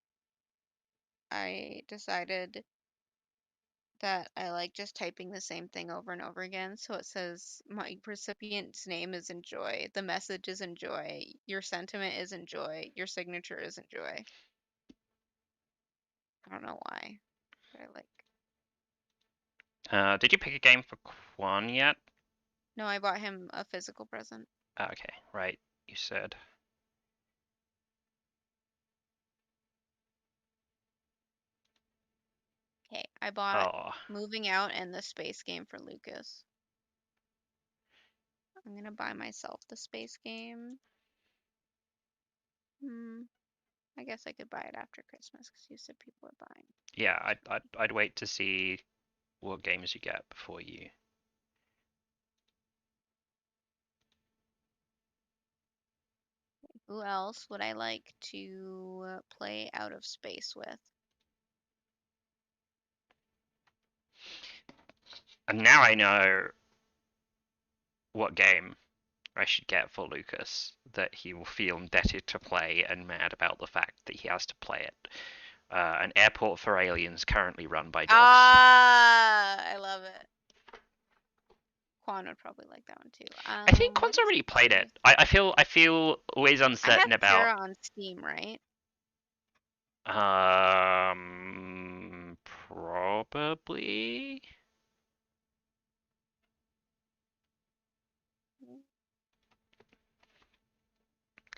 [SPEAKER 2] I decided that I like just typing the same thing over and over again. So it says my recipient's name is Enjoy, the message is Enjoy, your sentiment is Enjoy, your signature is Enjoy. I don't know why, but I like.
[SPEAKER 1] Did you pick a game for Quan yet?
[SPEAKER 2] No, I bought him a physical present.
[SPEAKER 1] Okay, right. You said.
[SPEAKER 2] Okay, I bought
[SPEAKER 1] Oh,
[SPEAKER 2] Moving Out and the space game for Lucas. I'm gonna buy myself the space game. I guess I could buy it after Christmas because you said people are buying.
[SPEAKER 1] yeah. I'd wait to see what games you get before you.
[SPEAKER 2] Who else would I like to play Out of Space with?
[SPEAKER 1] And now I know what game I should get for Lucas that he will feel indebted to play and mad about the fact that he has to play it. An Airport for Aliens currently run by dogs.
[SPEAKER 2] Ah, I love it. Quan would probably like that one too.
[SPEAKER 1] I think Quan's already played it. I feel always uncertain
[SPEAKER 2] I have Terra
[SPEAKER 1] about.
[SPEAKER 2] on Steam, right?
[SPEAKER 1] Probably.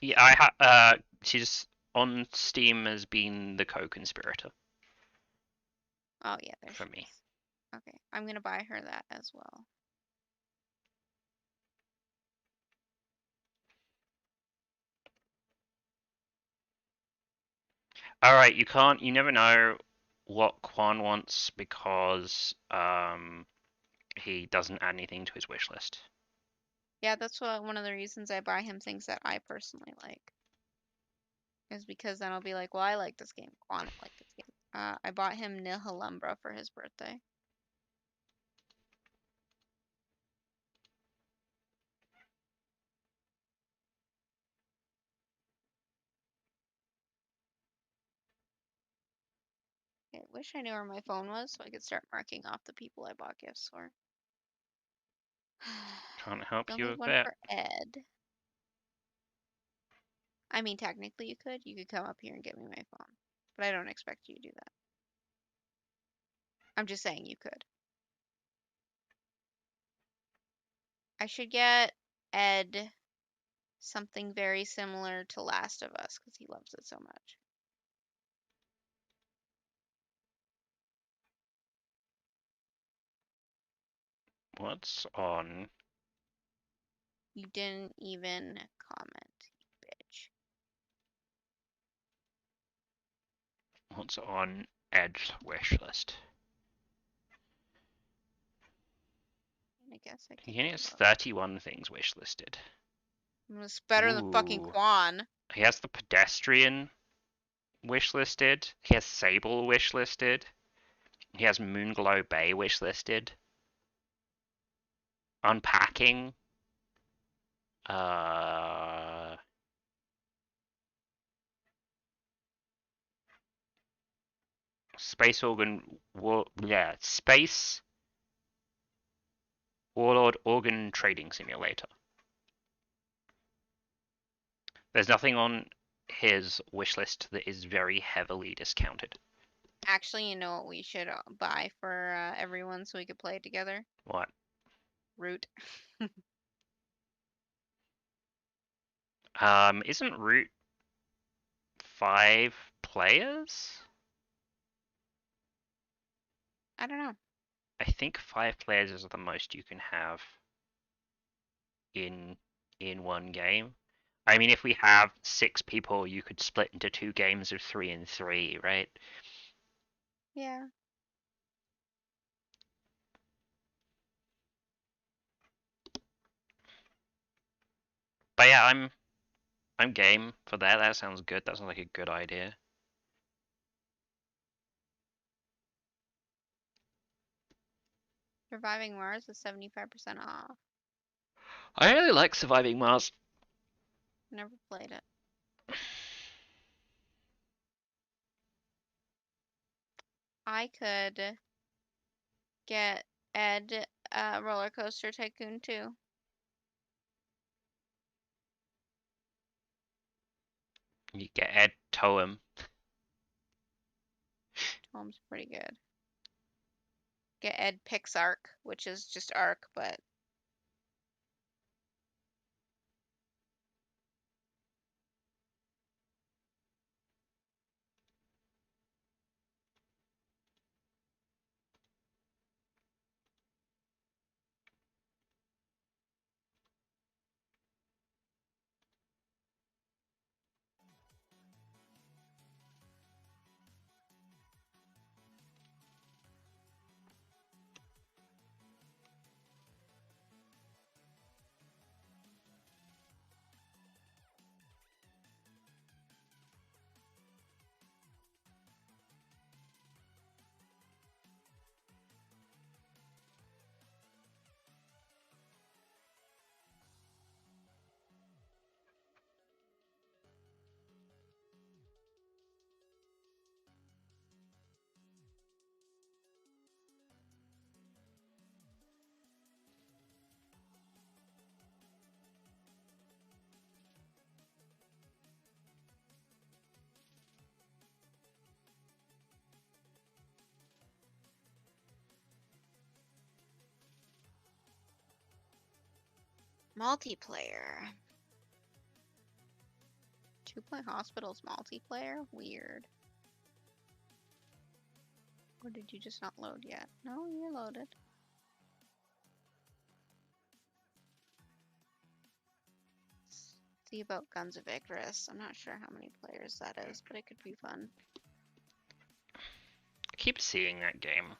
[SPEAKER 1] Yeah, she's on Steam as being the co-conspirator.
[SPEAKER 2] Oh yeah, there
[SPEAKER 1] for
[SPEAKER 2] she
[SPEAKER 1] me.
[SPEAKER 2] is. Okay, I'm gonna buy her that as well.
[SPEAKER 1] All right, you never know what Quan wants because he doesn't add anything to his wish list.
[SPEAKER 2] Yeah, that's one of the reasons I buy him things that I personally like. Is because then I'll be like, well, I like this game. Quan will like this game. I bought him Nihilumbra for his birthday. Okay, I wish I knew where my phone was so I could start marking off the people I bought gifts for.
[SPEAKER 1] Can't help
[SPEAKER 2] Don't
[SPEAKER 1] you
[SPEAKER 2] need
[SPEAKER 1] with
[SPEAKER 2] one
[SPEAKER 1] that.
[SPEAKER 2] for Ed. I mean, technically you could. You could come up here and get me my phone. But I don't expect you to do that. I'm just saying you could. I should get Ed something very similar to Last of Us because he loves it so much.
[SPEAKER 1] What's on?
[SPEAKER 2] You didn't even comment, bitch.
[SPEAKER 1] What's on Ed's wish list?
[SPEAKER 2] I guess I can.
[SPEAKER 1] He only has 31 things wish listed.
[SPEAKER 2] It's better than fucking
[SPEAKER 1] Ooh.
[SPEAKER 2] Quan.
[SPEAKER 1] He has the pedestrian wish listed. He has Sable wish listed. He has Moonglow Bay wish listed. Unpacking. Space Organ. Space Warlord Organ Trading Simulator. There's nothing on his wish list that is very heavily discounted.
[SPEAKER 2] Actually, you know what we should buy for everyone so we could play it together?
[SPEAKER 1] What?
[SPEAKER 2] Root.
[SPEAKER 1] Isn't Root 5 players?
[SPEAKER 2] I don't know.
[SPEAKER 1] I think 5 players is the most you can have in one game. I mean, if we have 6 people, you could split into 2 games of 3 and 3, right?
[SPEAKER 2] Yeah.
[SPEAKER 1] But yeah, I'm game for that. That sounds good. That sounds like a good idea.
[SPEAKER 2] Surviving Mars is 75% off.
[SPEAKER 1] I really like Surviving Mars.
[SPEAKER 2] Never played it. I could get Ed Roller Coaster Tycoon too.
[SPEAKER 1] You get Ed Toem.
[SPEAKER 2] Tom's pretty good. Get Ed Pixark, which is just Arc, but multiplayer. 2 Point Hospital's multiplayer? Weird. Or did you just not load yet? No, you're loaded. See about Guns of Icarus. I'm not sure how many players that is, but it could be fun.
[SPEAKER 1] I keep seeing that game.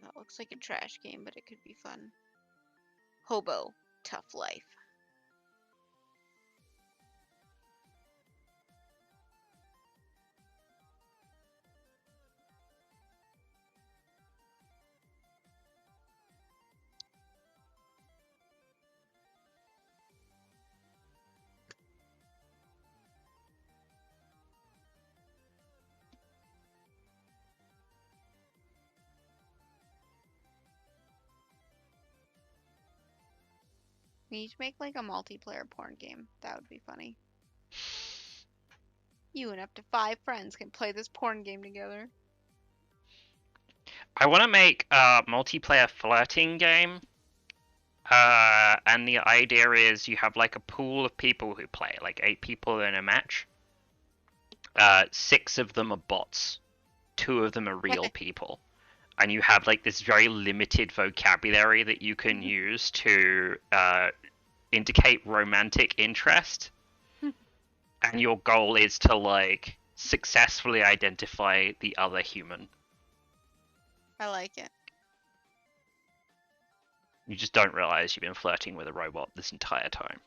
[SPEAKER 2] That looks like a trash game, but it could be fun. Hobo, Tough Life. We need to make like a multiplayer porn game. That would be funny. You and up to 5 friends can play this porn game together.
[SPEAKER 1] I want to make a multiplayer flirting game. And the idea is you have like a pool of people who play, like 8 people in a match. 6 of them are bots. 2 of them are real people. And you have like this very limited vocabulary that you can use to indicate romantic interest. And your goal is to like successfully identify the other human.
[SPEAKER 2] I like it.
[SPEAKER 1] You just don't realize you've been flirting with a robot this entire time.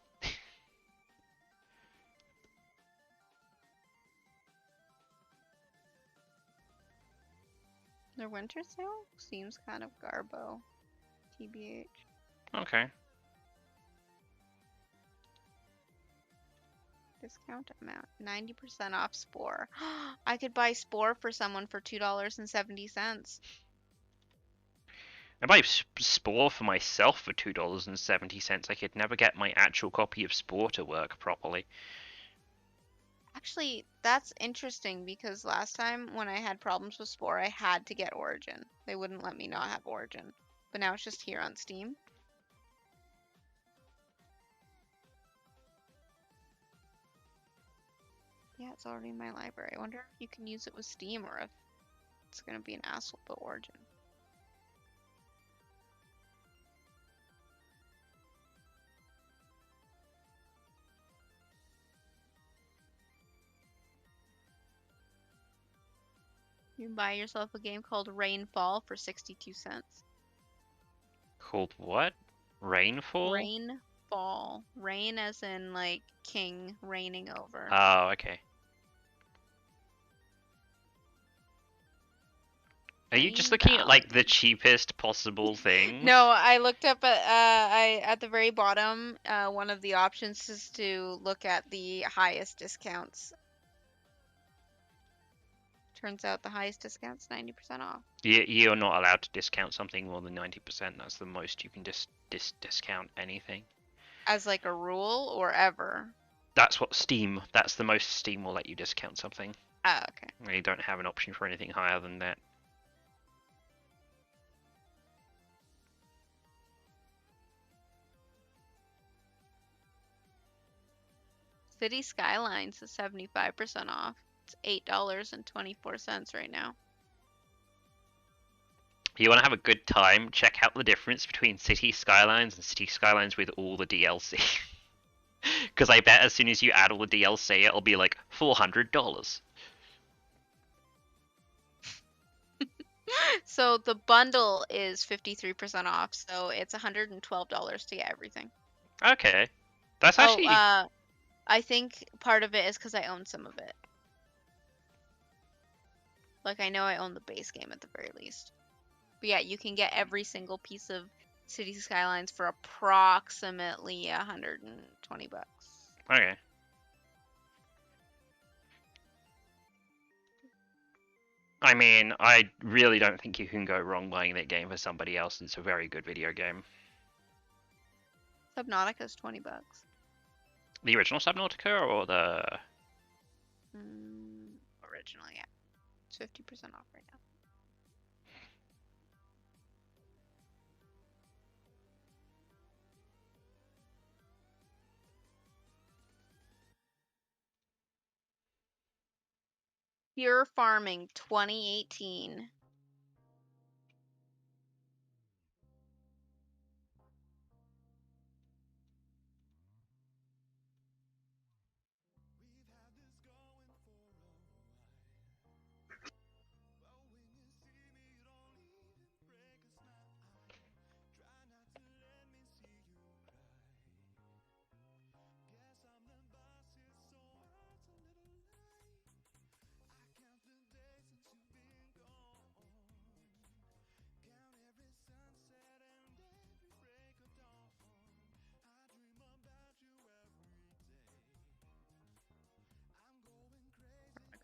[SPEAKER 2] Their winter sale seems kind of garbo. TBH.
[SPEAKER 1] Okay.
[SPEAKER 2] Discount amount 90% off Spore. I could buy Spore for someone for $2.70.
[SPEAKER 1] I buy Spore for myself for $2.70. I could never get my actual copy of Spore to work properly.
[SPEAKER 2] Actually, that's interesting because last time when I had problems with Spore, I had to get Origin. They wouldn't let me not have Origin. But now it's just here on Steam. Yeah, it's already in my library. I wonder if you can use it with Steam or if it's going to be an asshole with Origin. You can buy yourself a game called Rainfall for 62 cents.
[SPEAKER 1] Called what? Rainfall?
[SPEAKER 2] Rainfall. Rain as in like king reigning over.
[SPEAKER 1] Oh, okay. Are you just looking at like the cheapest possible thing?
[SPEAKER 2] No, I looked up at the very bottom. One of the options is to look at the highest discounts. Turns out the highest discount's 90% off.
[SPEAKER 1] You're not allowed to discount something more than 90%. That's the most you can discount anything.
[SPEAKER 2] As like a rule or ever?
[SPEAKER 1] That's what Steam. That's the most Steam will let you discount something.
[SPEAKER 2] Oh, okay.
[SPEAKER 1] You don't have an option for anything higher than that.
[SPEAKER 2] City Skylines is 75% off. It's $8.24 right now.
[SPEAKER 1] You want to have a good time? Check out the difference between City Skylines and City Skylines with all the DLC. Because I bet as soon as you add all the DLC, it'll be like $400.
[SPEAKER 2] So the bundle is 53% off, so it's $112 to get everything.
[SPEAKER 1] Okay, that's actually.
[SPEAKER 2] I think part of it is because I own some of it. Like I know I own the base game at the very least. But yeah, you can get every single piece of City Skylines for approximately $120.
[SPEAKER 1] Okay. I mean, I really don't think you can go wrong buying that game for somebody else. It's a very good video game.
[SPEAKER 2] Subnautica's $20.
[SPEAKER 1] The original Subnautica or the...
[SPEAKER 2] Original, yeah. It's 50% off right now. Pure Farming 2018.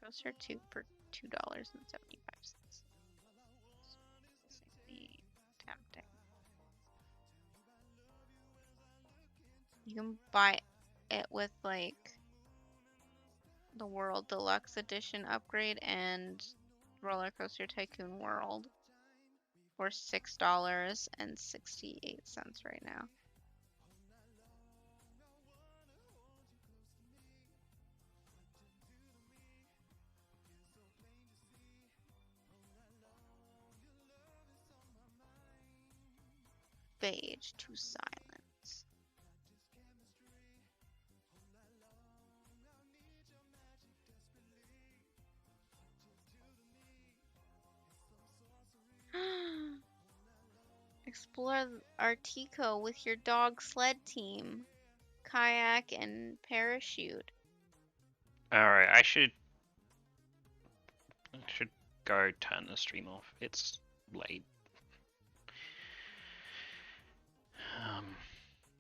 [SPEAKER 2] Coaster 2 for $2.75. Tempting. You can buy it with like the World Deluxe Edition upgrade and Roller Coaster Tycoon World for $6.68 right now. Beige to silence. Explore Artico with your dog sled team. Kayak and parachute.
[SPEAKER 1] Alright, I should go turn the stream off. It's late.